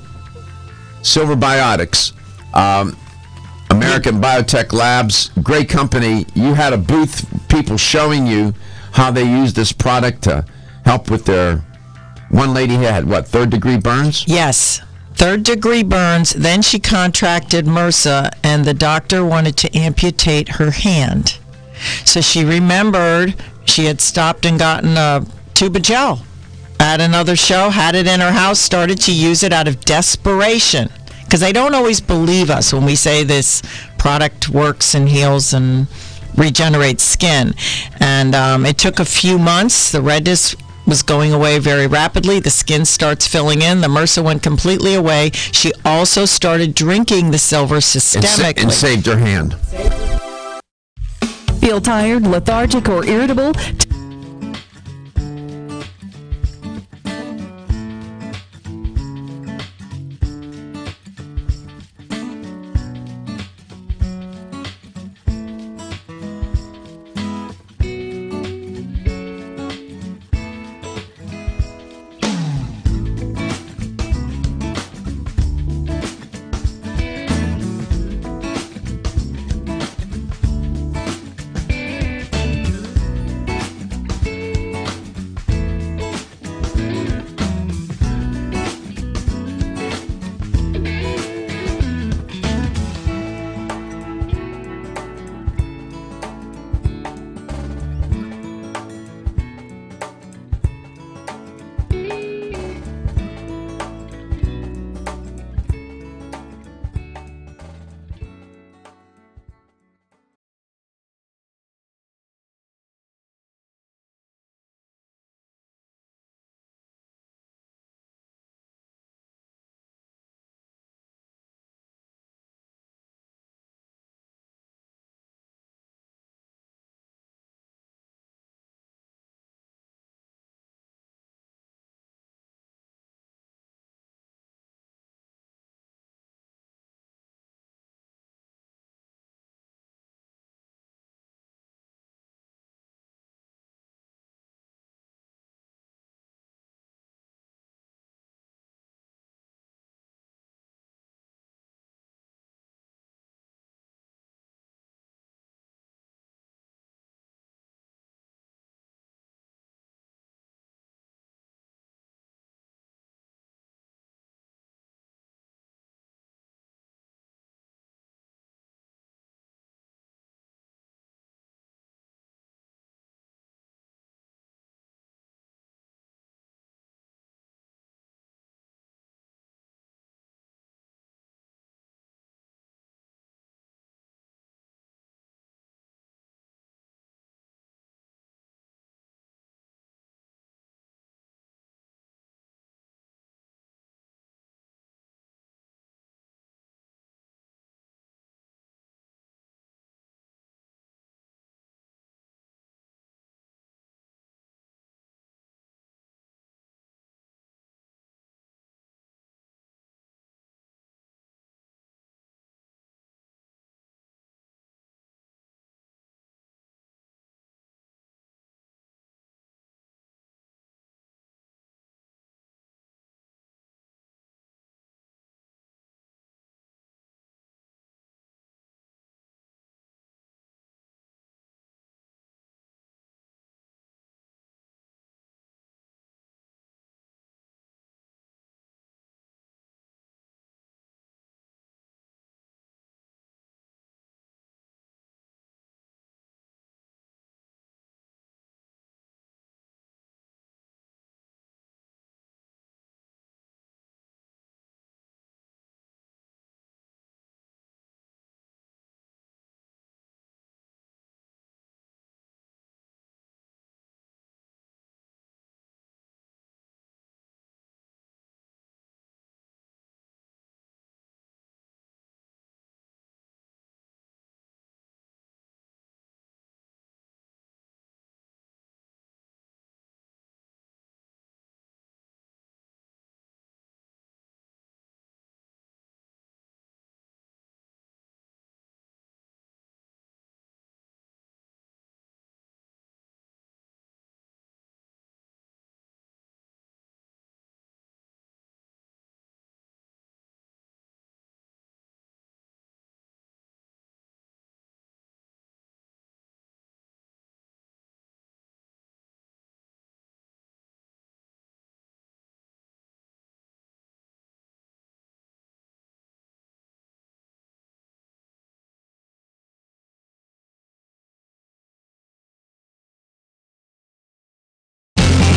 Silver Biotics, American Biotech Labs, great company. You had a booth, people showing you how they use this product to help with their... One lady had, third-degree burns?
Yes, third-degree burns. Then she contracted MRSA, and the doctor wanted to amputate her hand. So she remembered she had stopped and gotten a tube of gel at another show, had it in her house, started to use it out of desperation. Because they don't always believe us when we say this product works and heals and regenerates skin. And it took a few months. The redness was going away very rapidly. The skin starts filling in. The MRSA went completely away. She also started drinking the silver systemically.
And saved her hand.
Feel tired, lethargic, or irritable?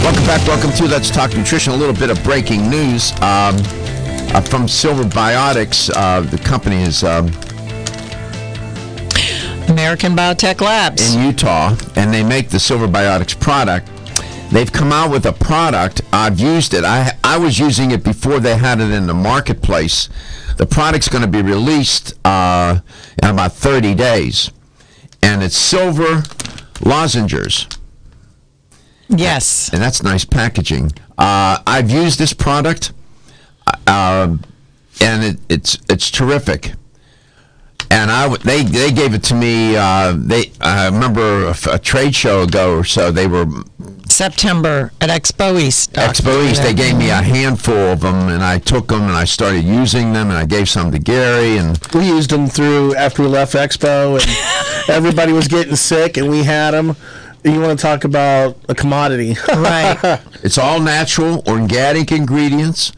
Welcome back. Welcome to Let's Talk Nutrition. A little bit of breaking news from Silver Biotics. The company is
American Biotech Labs
in Utah, and they make the Silver Biotics product. They've come out with a product. I've used it. I was using it before they had it in the marketplace. The product's going to be released in about 30 days, and it's silver lozenges.
Yes.
And that's nice packaging. I've used this product, and it's terrific. And they gave it to me. I remember a trade show ago or so. They were
September at Expo East.
Expo East. They gave me a handful of them, and I took them and I started using them, and I gave some to Gary. And
we used them through after we left Expo, and everybody was getting sick, and we had them. You want to talk about a commodity.
Right.
It's all natural, organic ingredients,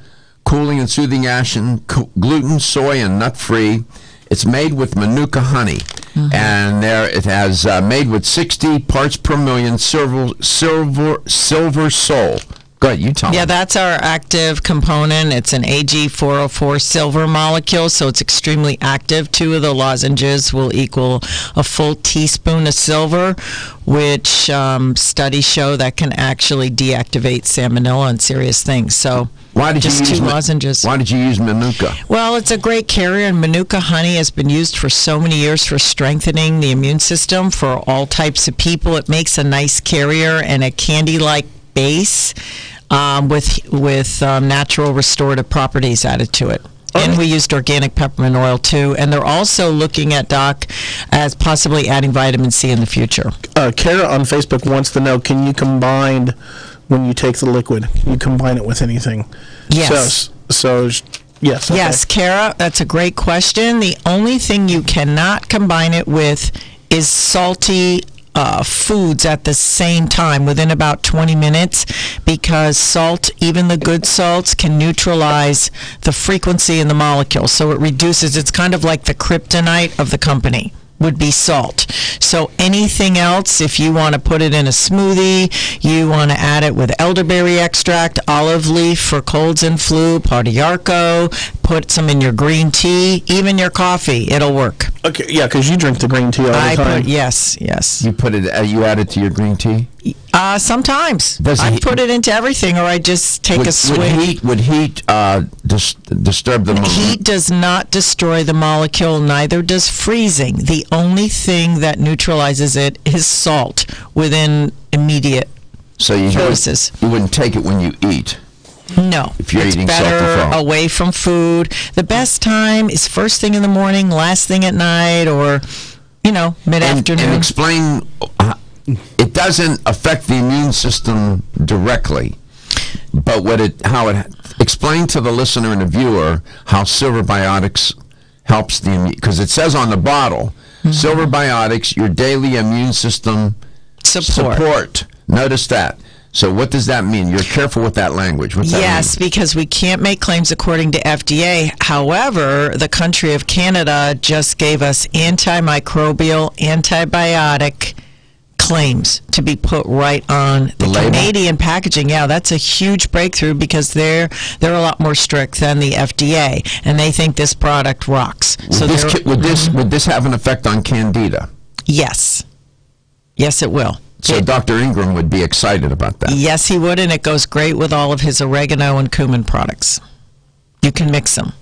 cooling and soothing action, gluten, soy, and nut-free. It's made with Manuka honey. Mm-hmm. And there it has made with 60 parts per million silver sol. Go ahead, you tell me.
Yeah, that's our active component. It's an Ag404 silver molecule, so it's extremely active. 2 of the lozenges will equal a full teaspoon of silver, which studies show that can actually deactivate salmonella and serious things. So
why did
just
you use
2 lozenges.
Why did you use Manuka?
Well, it's a great carrier, and Manuka honey has been used for so many years for strengthening the immune system for all types of people. It makes a nice carrier and a candy-like base with natural restorative properties added to it. And we used organic peppermint oil too. And they're also looking at, Doc, as possibly adding vitamin C in the future.
Kara on Facebook wants to know, can you combine, when you take the liquid, can you combine it with anything?
Yes.
So yes. Okay.
Yes, Kara, that's a great question. The only thing you cannot combine it with is salty foods at the same time within about 20 minutes, because salt, even the good salts, can neutralize the frequency in the molecule. So it reduces, it's kind of like the kryptonite of the company would be salt. So anything else, if you want to put it in a smoothie, you want to add it with elderberry extract, olive leaf for colds and flu, Pardiarco, put some in your green tea, even your coffee, it'll work.
Okay, yeah, because you drink the green tea all the time.
Yes.
You put it. You add it to your green tea.
Sometimes I put it into everything, or I just take a swig.
Would heat disturb the molecule?
Heat does not destroy the molecule. Neither does freezing. The only thing that neutralizes it is salt within immediate doses.
You wouldn't take it when you eat.
No,
if you're eating
better away from food. The best time is first thing in the morning, last thing at night, or mid-afternoon.
And explain. It doesn't affect the immune system directly, but explain to the listener and the viewer how Silver Biotics helps the immune, because it says on the bottle, Silver Biotics, your daily immune system support. Notice that. So what does that mean? You're careful with that language. What's that mean?
Because we can't make claims according to FDA. However, the country of Canada just gave us antimicrobial, antibiotic claims to be put right on the Canadian packaging. Yeah, that's a huge breakthrough, because they're a lot more strict than the FDA, and they think this product rocks.
Would this have an effect on Candida?
Yes. Yes, it will.
So Dr. Ingram would be excited about that.
Yes, he would, and it goes great with all of his oregano and cumin products. You can mix them.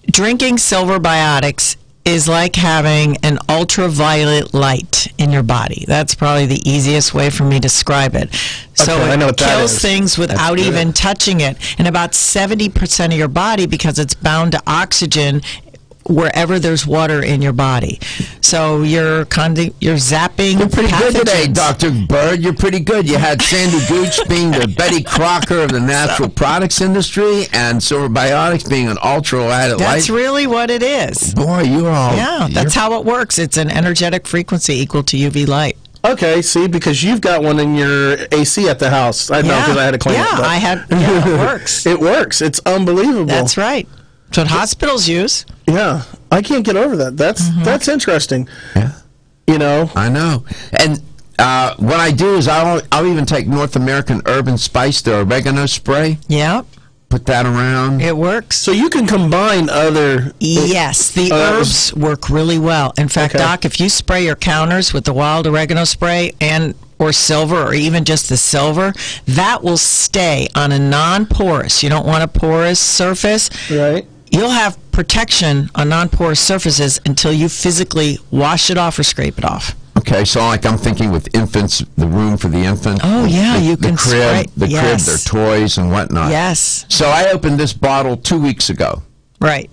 Drinking Silver Biotics is like having an ultraviolet light in your body. That's probably the easiest way for me to describe it. So it kills things without even touching it. And about 70% of your body, because it's bound to oxygen wherever there's water in your body. So you're zapping.
You're pretty
pathogens.
good today, Dr. Byrd. You're pretty good. You had Sandy Gooch being the Betty Crocker of the natural products industry, and Silver Biotics being an ultraviolet light.
That's really what it is.
Boy,
that's how it works. It's an energetic frequency equal to UV light.
Okay, see, because you've got one in your AC at the house. I know, because I had to clean it.
Yeah, it works.
It works. It's unbelievable.
That's right. That's what hospitals use.
Yeah, I can't get over that. That's interesting.
Yeah,
I
know. And what I do is I'll even take North American Herb and Spice, their oregano spray.
Yeah.
Put that around.
It works.
So you can combine other...
Yes, the herbs work really well. In fact,
Okay.
Doc, if you spray your counters with the wild oregano spray or silver, or even just the silver, that will stay on a non-porous. You don't want a porous surface.
Right.
You'll have protection on non-porous surfaces until you physically wash it off or scrape it off.
Okay, so like I'm thinking with infants, the room for the infant.
Oh, yeah, you can spray.
The crib, their toys and whatnot.
Yes.
So I opened this bottle 2 weeks ago.
Right.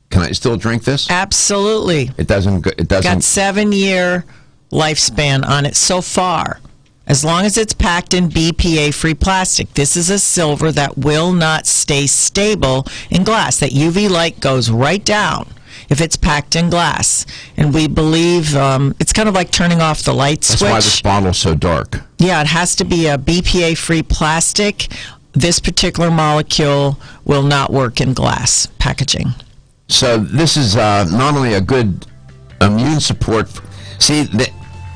Can I still drink this?
Absolutely.
It doesn't.
Got 7-year lifespan on it so far. As long as it's packed in BPA-free plastic. This is a silver that will not stay stable in glass. That UV light goes right down if it's packed in glass. And we believe it's kind of like turning off the light switch.
That's why this bottle's so dark.
Yeah, it has to be a BPA-free plastic. This particular molecule will not work in glass packaging.
So this is not only a good immune support. See,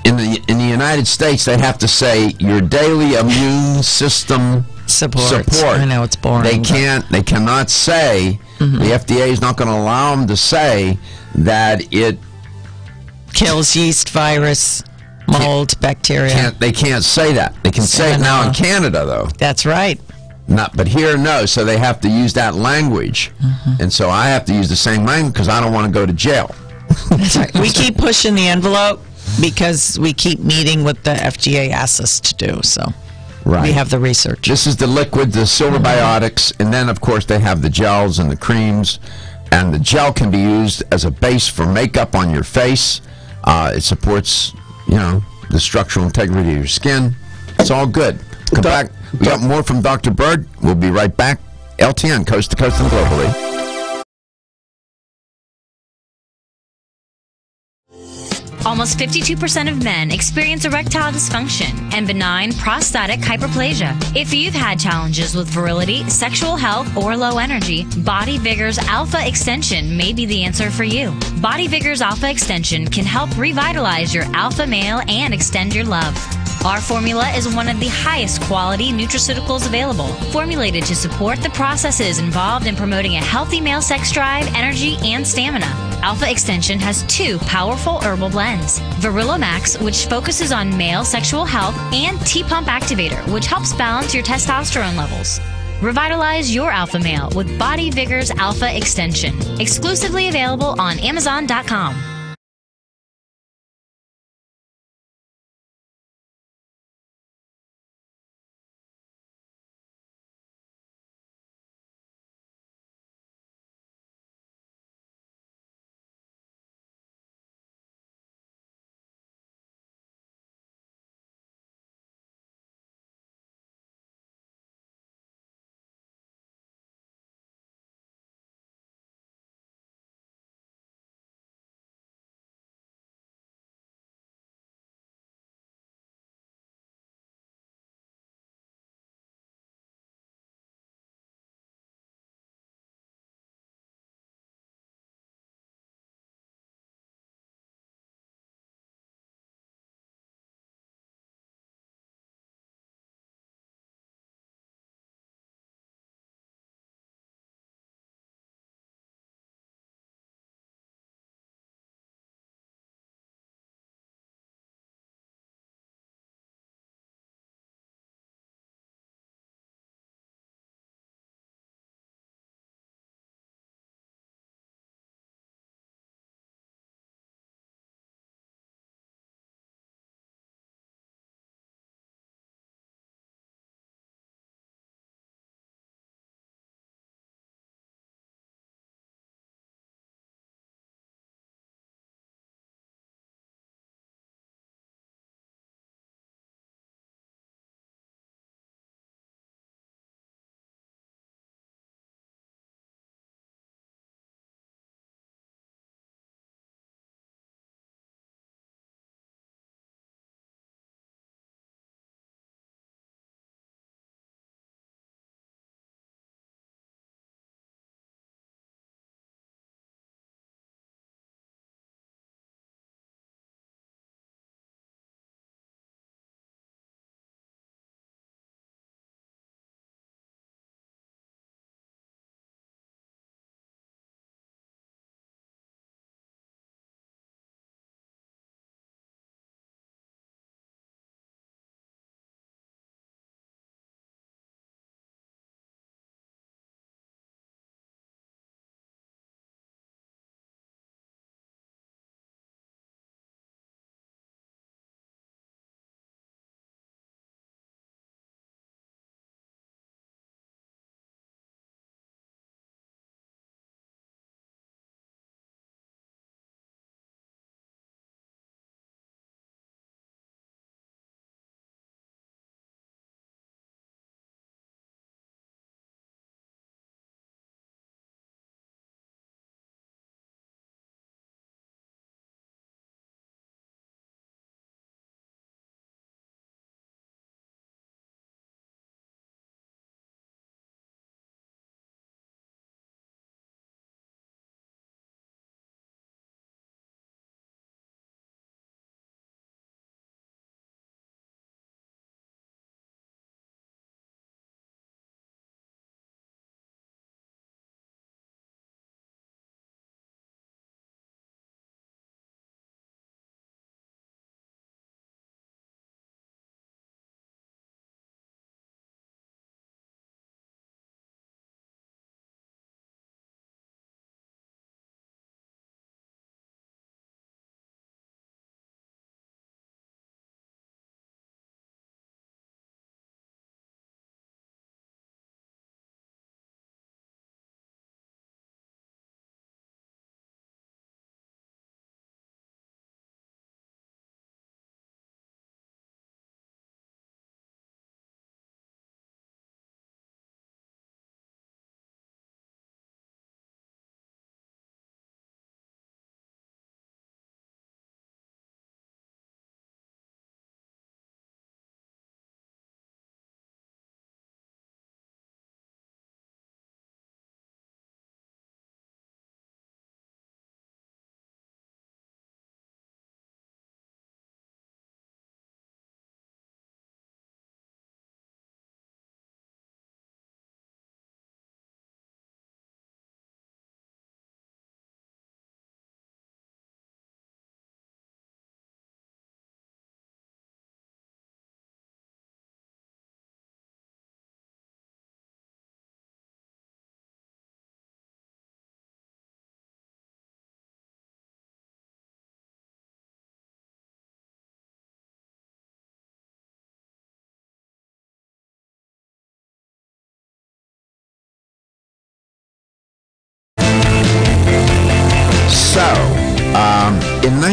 in the United States, they have to say your daily immune system support.
I know it's boring.
They cannot say. The FDA is not going to allow them to say that it
kills yeast, virus, mold, bacteria.
They can't say that. They can say it now in Canada, though.
That's right.
But here, no. So they have to use that language, and so I have to use the same language because I don't want to go to jail.
That's right. We keep pushing the envelope because we keep meeting what the FDA asks us to do. So we have the research.
This is the liquid, the Silver Biotics, and then of course they have the gels and the creams. And the gel can be used as a base for makeup on your face. It supports, the structural integrity of your skin. It's all good. Come back. We got more from Dr. Byrd. We'll be right back. LTN, coast to coast and globally.
Almost 52% of men experience erectile dysfunction and benign prostatic hyperplasia. If you've had challenges with virility, sexual health, or low energy, Body Vigor's Alpha Extension may be the answer for you. Body Vigor's Alpha Extension can help revitalize your alpha male and extend your love. Our formula is one of the highest quality nutraceuticals available, formulated to support the processes involved in promoting a healthy male sex drive, energy, and stamina. Alpha Extension has 2 powerful herbal blends, Virilo Max, which focuses on male sexual health, and T-Pump Activator, which helps balance your testosterone levels. Revitalize your alpha male with Body Vigor's Alpha Extension, exclusively available on Amazon.com.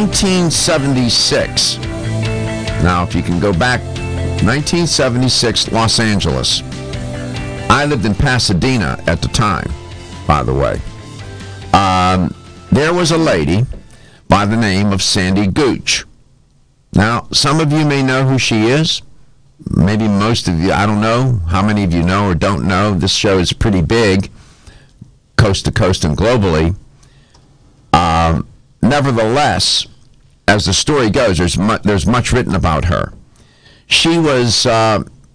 1976. Now, if you can go back, 1976, Los Angeles. I lived in Pasadena at the time, by the way. There was a lady by the name of Sandy Gooch. Now, some of you may know who she is. Maybe most of you, I don't know how many of you know or don't know. This show is pretty big, coast to coast and globally. Nevertheless, as the story goes, there's much written about her. She was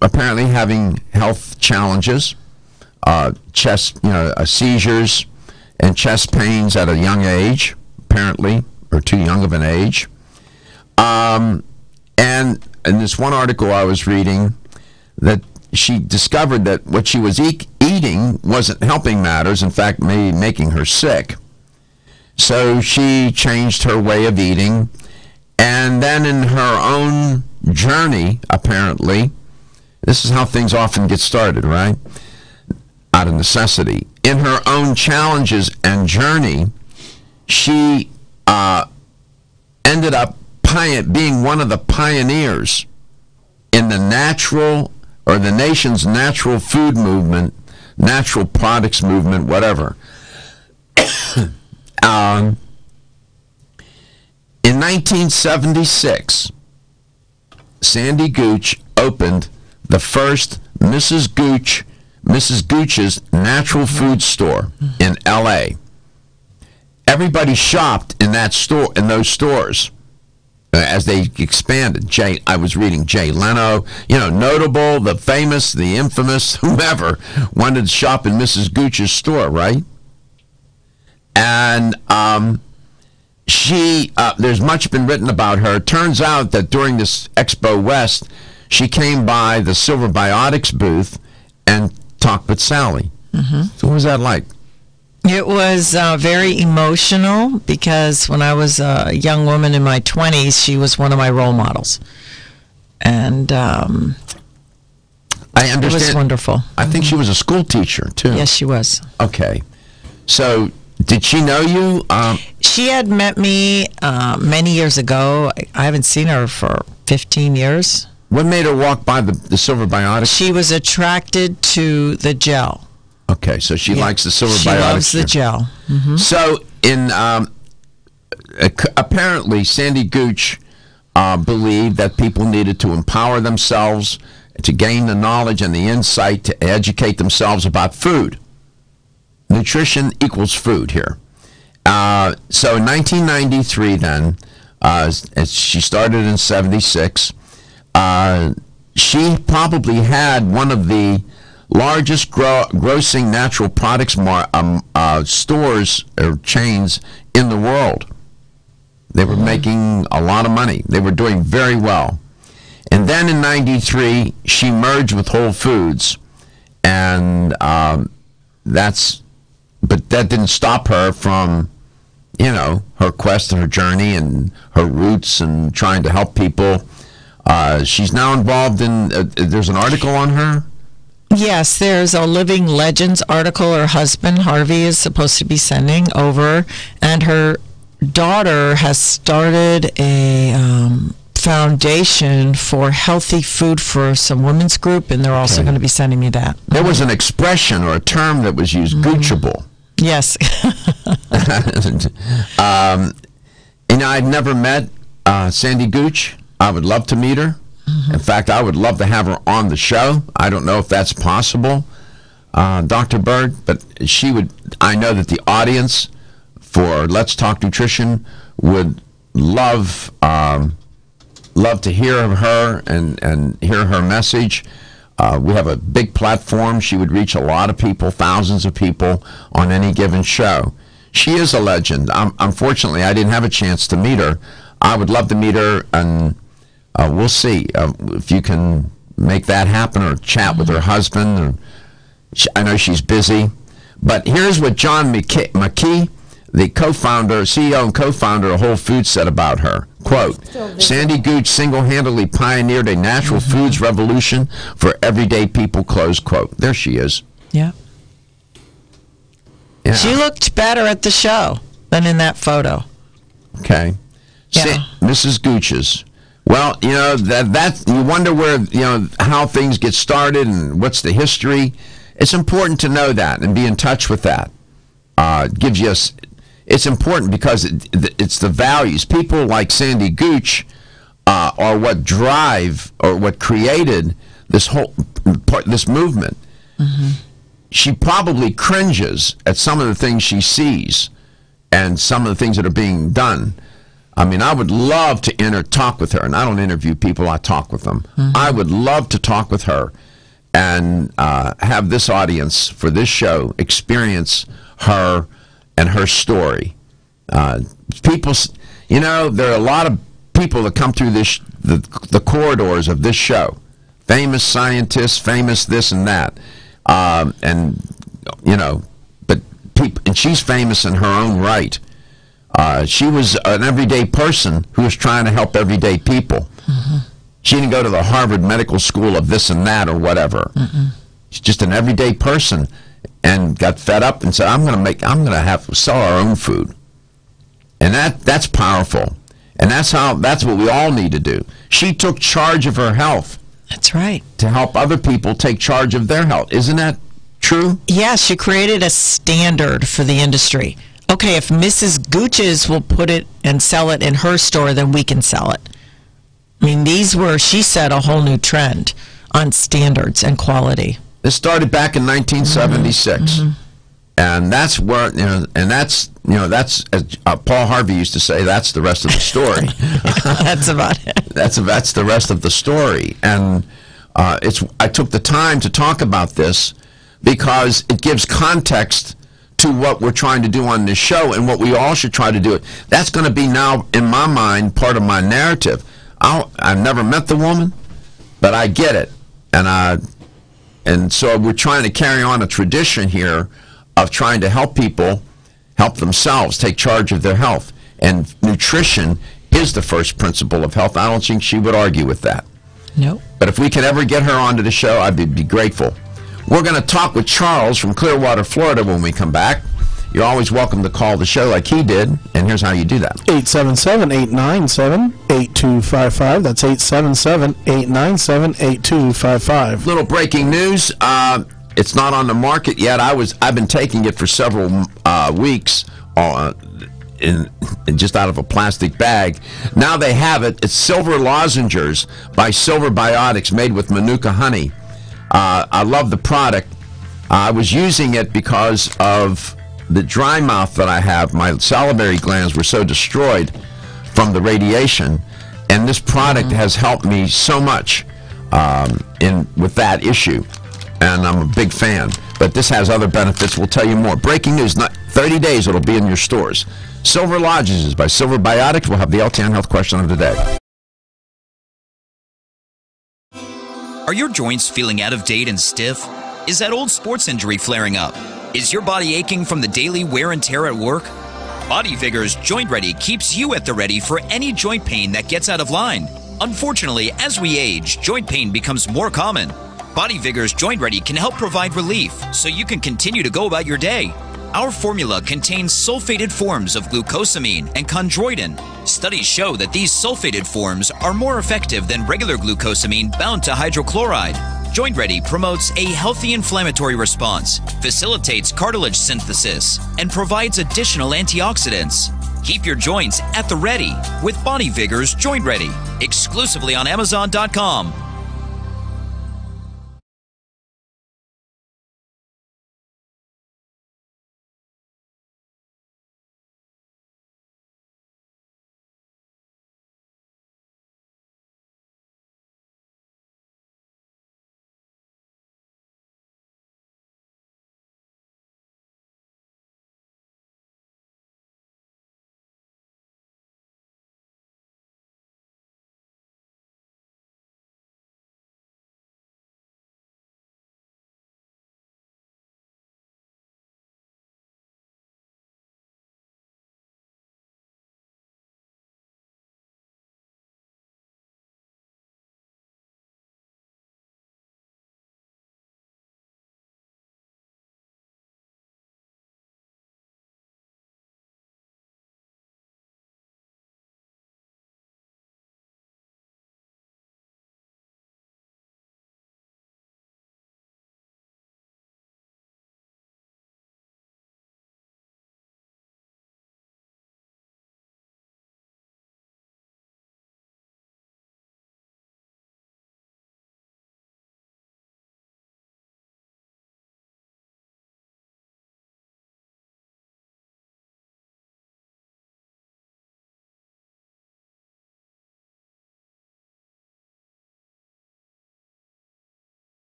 apparently having health challenges, seizures and chest pains at a young age, apparently, or too young of an age. And in this one article I was reading, that she discovered that what she was eating wasn't helping matters, in fact, maybe making her sick. So she changed her way of eating, and then in her own journey, apparently, this is how things often get started, right? Out of necessity. In her own challenges and journey, she ended up being one of the pioneers in the natural, or the nation's natural food movement, natural products movement, whatever. In 1976, Sandy Gooch opened the first Mrs. Gooch's natural food store in L.A. Everybody shopped in that store, in those stores, as they expanded. I was reading Jay Leno, notable, the famous, the infamous, whomever wanted to shop in Mrs. Gooch's store, right? And there's much been written about her. It turns out that during this Expo West, she came by the Silver Biotics booth and talked with Sally. Mm-hmm. So what was that like?
It was very emotional, because when I was a young woman in my 20s, she was one of my role models. And I understand. It was wonderful.
I think she was a school teacher, too.
Yes, she was.
Okay. So did she know you?
She had met me many years ago. I haven't seen her for 15 years.
What made her walk by the Silver Biotics?
She was attracted to the gel.
Okay, so she likes the Silver Biotics.
She loves the gel. Mm-hmm.
So, apparently, Sandy Gooch believed that people needed to empower themselves, to gain the knowledge and the insight, to educate themselves about food. Nutrition equals food here. So in 1993 then, as she started in 76, she probably had one of the largest grossing natural products stores or chains in the world. They were making a lot of money. They were doing very well. And then in 93, she merged with Whole Foods, and but that didn't stop her from, her quest and her journey and her roots and trying to help people. She's now involved in, there's an article on her?
Yes, there's a Living Legends article her husband, Harvey, is supposed to be sending over, and her daughter has started a foundation for healthy food for some women's group, and they're also going to be sending me that.
There was an expression or a term that was used, Goochable.
Yes.
I'd never met Sandy Gooch. I would love to meet her. In fact, I would love to have her on the show. I don't know if that's possible, Dr. Byrd, but she would. I know that the audience for Let's Talk Nutrition would love to hear of her and hear her message. We have a big platform. She would reach a lot of people, thousands of people on any given show. She is a legend. Unfortunately, I didn't have a chance to meet her. I would love to meet her, and we'll see if you can make that happen, or chat with her husband. Or I know she's busy. But here's what John McKee, the CEO and co-founder of Whole Foods, said about her. Quote, Sandy Gooch single-handedly pioneered a natural foods revolution for everyday people, close quote. There she is.
Yeah. She looked better at the show than in that photo.
Okay. Mrs. Gooch's. Well, you know, that you wonder where, you know, how things get started and what's the history. It's important to know that and be in touch with that. Gives you it's important because it's the values. People like Sandy Gooch are what drive or what created this this movement. Mm-hmm. She probably cringes at some of the things she sees and some of the things that are being done. I mean, I would love to talk with her, and I don't interview people, I talk with them. Mm-hmm. I would love to talk with her and have this audience for this show experience her and her story. People, you know, there are a lot of people that come through the corridors of this show. Famous scientists, famous this and that. And, you know, but people, and she's famous in her own right. She was an everyday person who was trying to help everyday people. Mm-hmm. She didn't go to the Harvard Medical School of this and that or whatever. Mm-mm. She's just an everyday person and got fed up and said, I'm going to have to sell our own food. And that's powerful. And that's what we all need to do. She took charge of her health.
That's right.
To help other people take charge of their health. Isn't that true?
Yeah, she created a standard for the industry. Okay, if Mrs. Gooch's will put it and sell it in her store, then we can sell it. I mean, she set a whole new trend on standards and quality.
This started back in 1976. Mm-hmm. And that's where, you know, and that's, you know, that's, as Paul Harvey used to say, that's the rest of the story.
That's about it.
That's the rest of the story. And I took the time to talk about this because it gives context to what we're trying to do on this show and what we all should try to do. That's going to be now, in my mind, part of my narrative. I've never met the woman, but I get it. And so we're trying to carry on a tradition here of trying to help people help themselves, take charge of their health. And nutrition is the first principle of health. I don't think she would argue with that.
No.
But if we could ever get her onto the show, I'd be grateful. We're going to talk with Charles from Clearwater, Florida when we come back. You're always welcome to call the show like he did, and here's how you do that.
877-897-8255. That's 877-897-8255.
Little breaking news. It's not on the market yet. I've been taking it for several weeks in just out of a plastic bag. Now they have it. It's Silver Lozenges by Silver Biotics, made with Manuka honey. I love the product. I was using it because of the dry mouth that I have. My salivary glands were so destroyed from the radiation, and this product has helped me so much with that issue, and I'm a big fan. But this has other benefits. We'll tell you more. Breaking news, not 30 days it'll be in your stores. Silver Lozenges by Silver Biotics. We'll have the LTN Health question of the day.
Are your joints feeling out of date and stiff? Is that old sports injury flaring up? Is your body aching from the daily wear and tear at work? Body Vigor's Joint Ready keeps you at the ready for any joint pain that gets out of line. Unfortunately, as we age, joint pain becomes more common. Body Vigor's Joint Ready can help provide relief so you can continue to go about your day. Our formula contains sulfated forms of glucosamine and chondroitin. Studies show that these sulfated forms are more effective than regular glucosamine bound to hydrochloride. Joint Ready promotes a healthy inflammatory response, facilitates cartilage synthesis, and provides additional antioxidants. Keep your joints at the ready with Body Vigor's Joint Ready, exclusively on Amazon.com.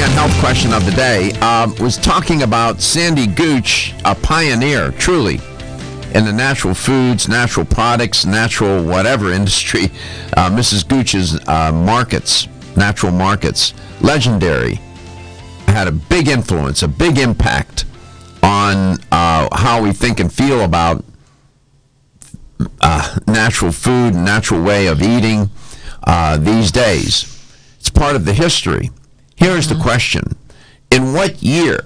on Health question of the day was talking about Sandy Gooch, a pioneer, truly, in the natural foods, natural products, natural whatever industry. Mrs. Gooch's markets, natural markets, legendary, had a big influence, a big impact on how we think and feel about natural food, natural way of eating these days. It's part of the history. Here's the question. In what year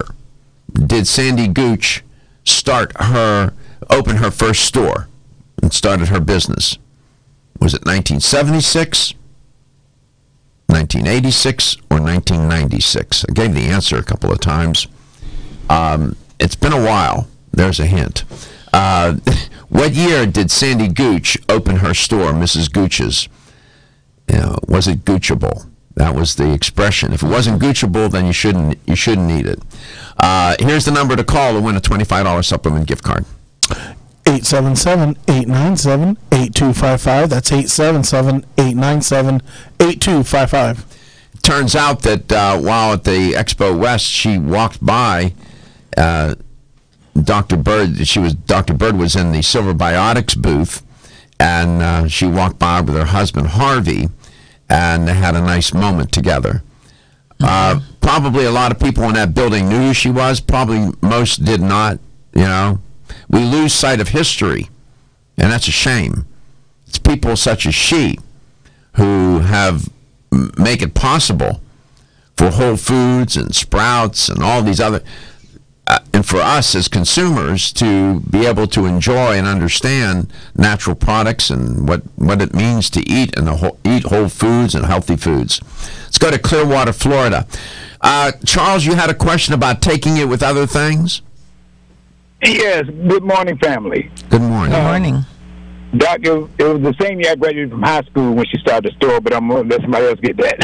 did Sandy Gooch open her first store and started her business? Was it 1976, 1986, or 1996? I gave the answer a couple of times. It's been a while. There's a hint. What year did Sandy Gooch open her store, Mrs. Gooch's? Was it Goochable? That was the expression. If it wasn't Goochable, then you shouldn't eat it. Here's the number to call to win a $25 supplement gift card.
877-897-8255. That's 877-897-8255.
Turns out that while at the Expo West, she walked by Dr. Byrd. Dr. Byrd was in the Silver Biotics booth, and she walked by with her husband Harvey, and they had a nice moment together. Probably a lot of people in that building knew who she was. Probably most did not. We lose sight of history, and that's a shame. It's people such as she who make it possible for Whole Foods and Sprouts and all these other, and for us as consumers to be able to enjoy and understand natural products and what it means to eat eat whole foods and healthy foods. Let's go to Clearwater, Florida. Charles, you had a question about taking it with other things?
Yes. Good morning, family.
Good morning.
Good morning.
Doc, it was the same year I graduated from high school when she started the store, but I'm going to let somebody else get that.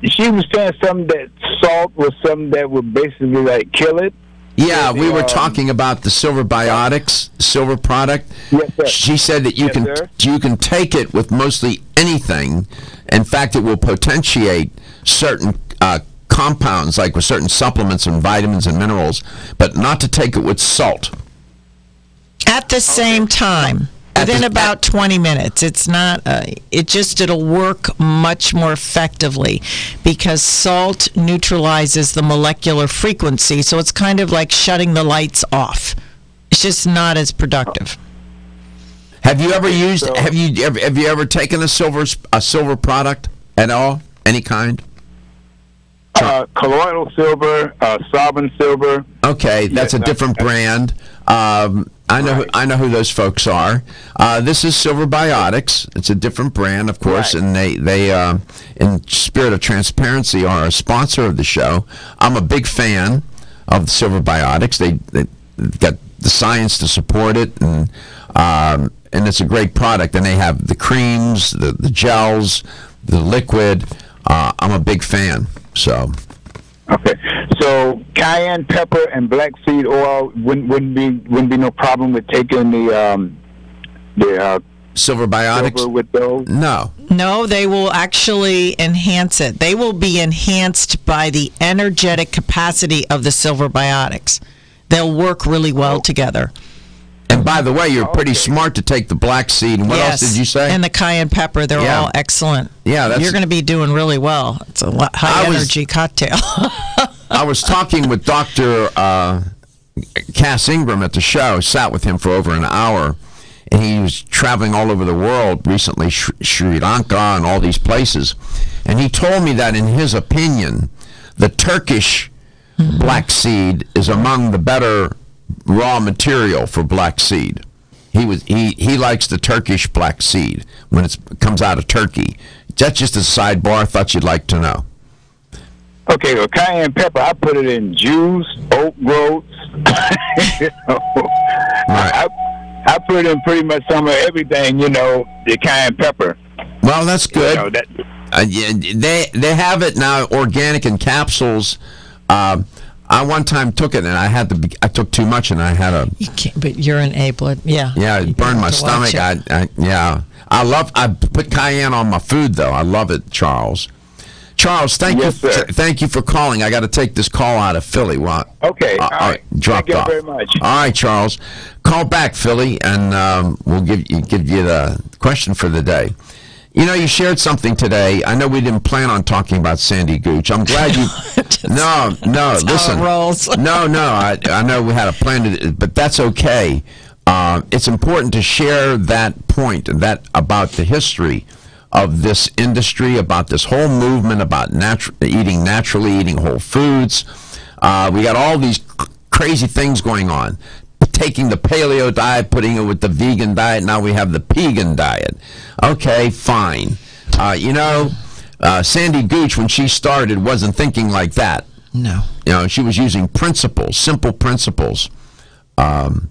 She was saying something that salt was something that would basically like kill it.
Yeah, we were talking about the Silver Biotics, silver product.
Yes, sir.
She said that you can take it with mostly anything. In fact, it will potentiate certain compounds, like with certain supplements and vitamins and minerals, but not to take it with salt.
At the same time. Within about 20 minutes. It's not, it'll work much more effectively because salt neutralizes the molecular frequency, so it's kind of like shutting the lights off. It's just not as productive.
Have you ever have you ever taken a silver product at all? Any kind?
Colloidal silver, sovereign silver.
Okay, that's a different brand. I know who those folks are. This is Silver Biotics. It's a different brand, of course, and they in spirit of transparency, are a sponsor of the show. I'm a big fan of Silver Biotics. They got the science to support it, and it's a great product. And they have the creams, the gels, the liquid. I'm a big fan. So.
Okay, so cayenne pepper and black seed oil wouldn't be no problem with taking the
Silver Biotics
silver with those.
No, they will actually enhance it. They will be enhanced by the energetic capacity of the Silver Biotics. They'll work really well together.
And by the way, you're pretty smart to take the black seed. And what else did you say?
And the cayenne pepper. They're all excellent.
Yeah,
you're going to be doing really well. It's a high energy cocktail.
I was talking with Dr. Cass Ingram at the show. Sat with him for over an hour, and he was traveling all over the world recently, Sri Lanka and all these places. And he told me that in his opinion, the Turkish black seed is among the better raw material for black seed. He likes the Turkish black seed when it comes out of Turkey. That's just a sidebar. I thought you'd like to know.
Okay, well, cayenne pepper, I put it in juice, oat groats. I put it in pretty much some of everything, the cayenne pepper.
Well, that's good. They have it now, organic in capsules. I one time took it, and I took too much, and I had a.
You can't, but you're an able. Yeah.
Yeah, it burned my stomach. I put cayenne on my food, though. I love it, Charles. Charles, thank you for calling. I got to take this call out of Philly. Well,
okay, all right.
Dropped
Thank
off.
you very much.
All right, Charles, call back, Philly, and we'll give you the question for the day. You know, you shared something today. I know we didn't plan on talking about Sandy Gooch. I'm glad you. No, listen. No, I know we had a plan, but that's okay. It's important to share that point about the history of this industry, about this whole movement, about eating naturally, eating whole foods. We got all these crazy things going on. Taking the paleo diet, putting it with the vegan diet. Now we have the pegan diet. Okay, fine. Sandy Gooch, when she started, wasn't thinking like that.
No.
She was using principles, simple principles, to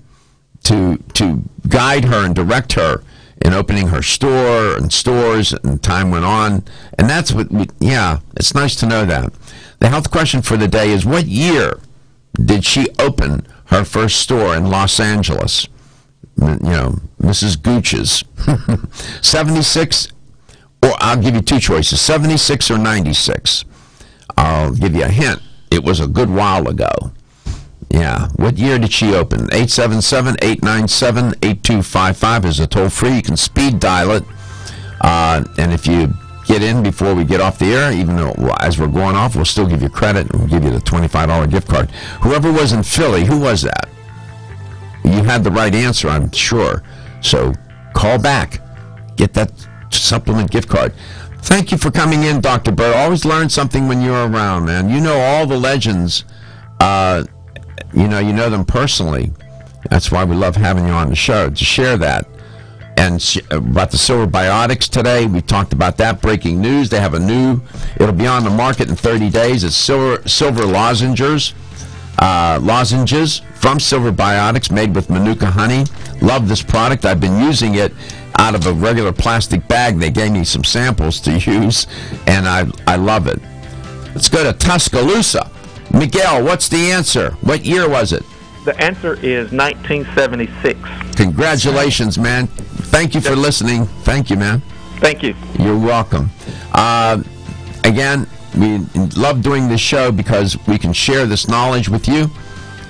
guide her and direct her in opening her store and stores, and time went on. And that's what it's nice to know that. The health question for the day is, what year did she open her first store in Los Angeles? Mrs. Gooch's. 76, or I'll give you two choices, 76 or 96. I'll give you a hint. It was a good while ago. Yeah. What year did she open? 877-897-8255 is a toll-free. You can speed dial it. And if you get in before we get off the air, even though as we're going off, we'll still give you credit, and we'll give you the $25 gift card. Whoever was in Philly, who was that? You had the right answer, I'm sure. So call back. Get that supplement gift card. Thank you for coming in, Dr. Byrd. Always learn something when you're around, man. You know all the legends. You know them personally. That's why we love having you on the show, to share that. And about the Silver Biotics today, we talked about that. Breaking news, they have it'll be on the market in 30 days. It's silver lozenges from Silver Biotics, made with Manuka honey. Love this product. I've been using it out of a regular plastic bag. They gave me some samples to use, and I love it. Let's go to Tuscaloosa. Miguel, what's the answer? What year was it?
The answer is 1976.
Congratulations, man. Thank you for listening. Thank you, man.
Thank you.
You're welcome. Again, we love doing this show because we can share this knowledge with you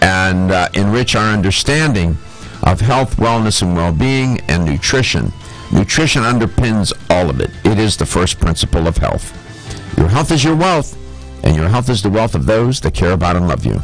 and enrich our understanding of health, wellness, and well-being, and nutrition. Nutrition underpins all of it. It is the first principle of health. Your health is your wealth, and your health is the wealth of those that care about and love you.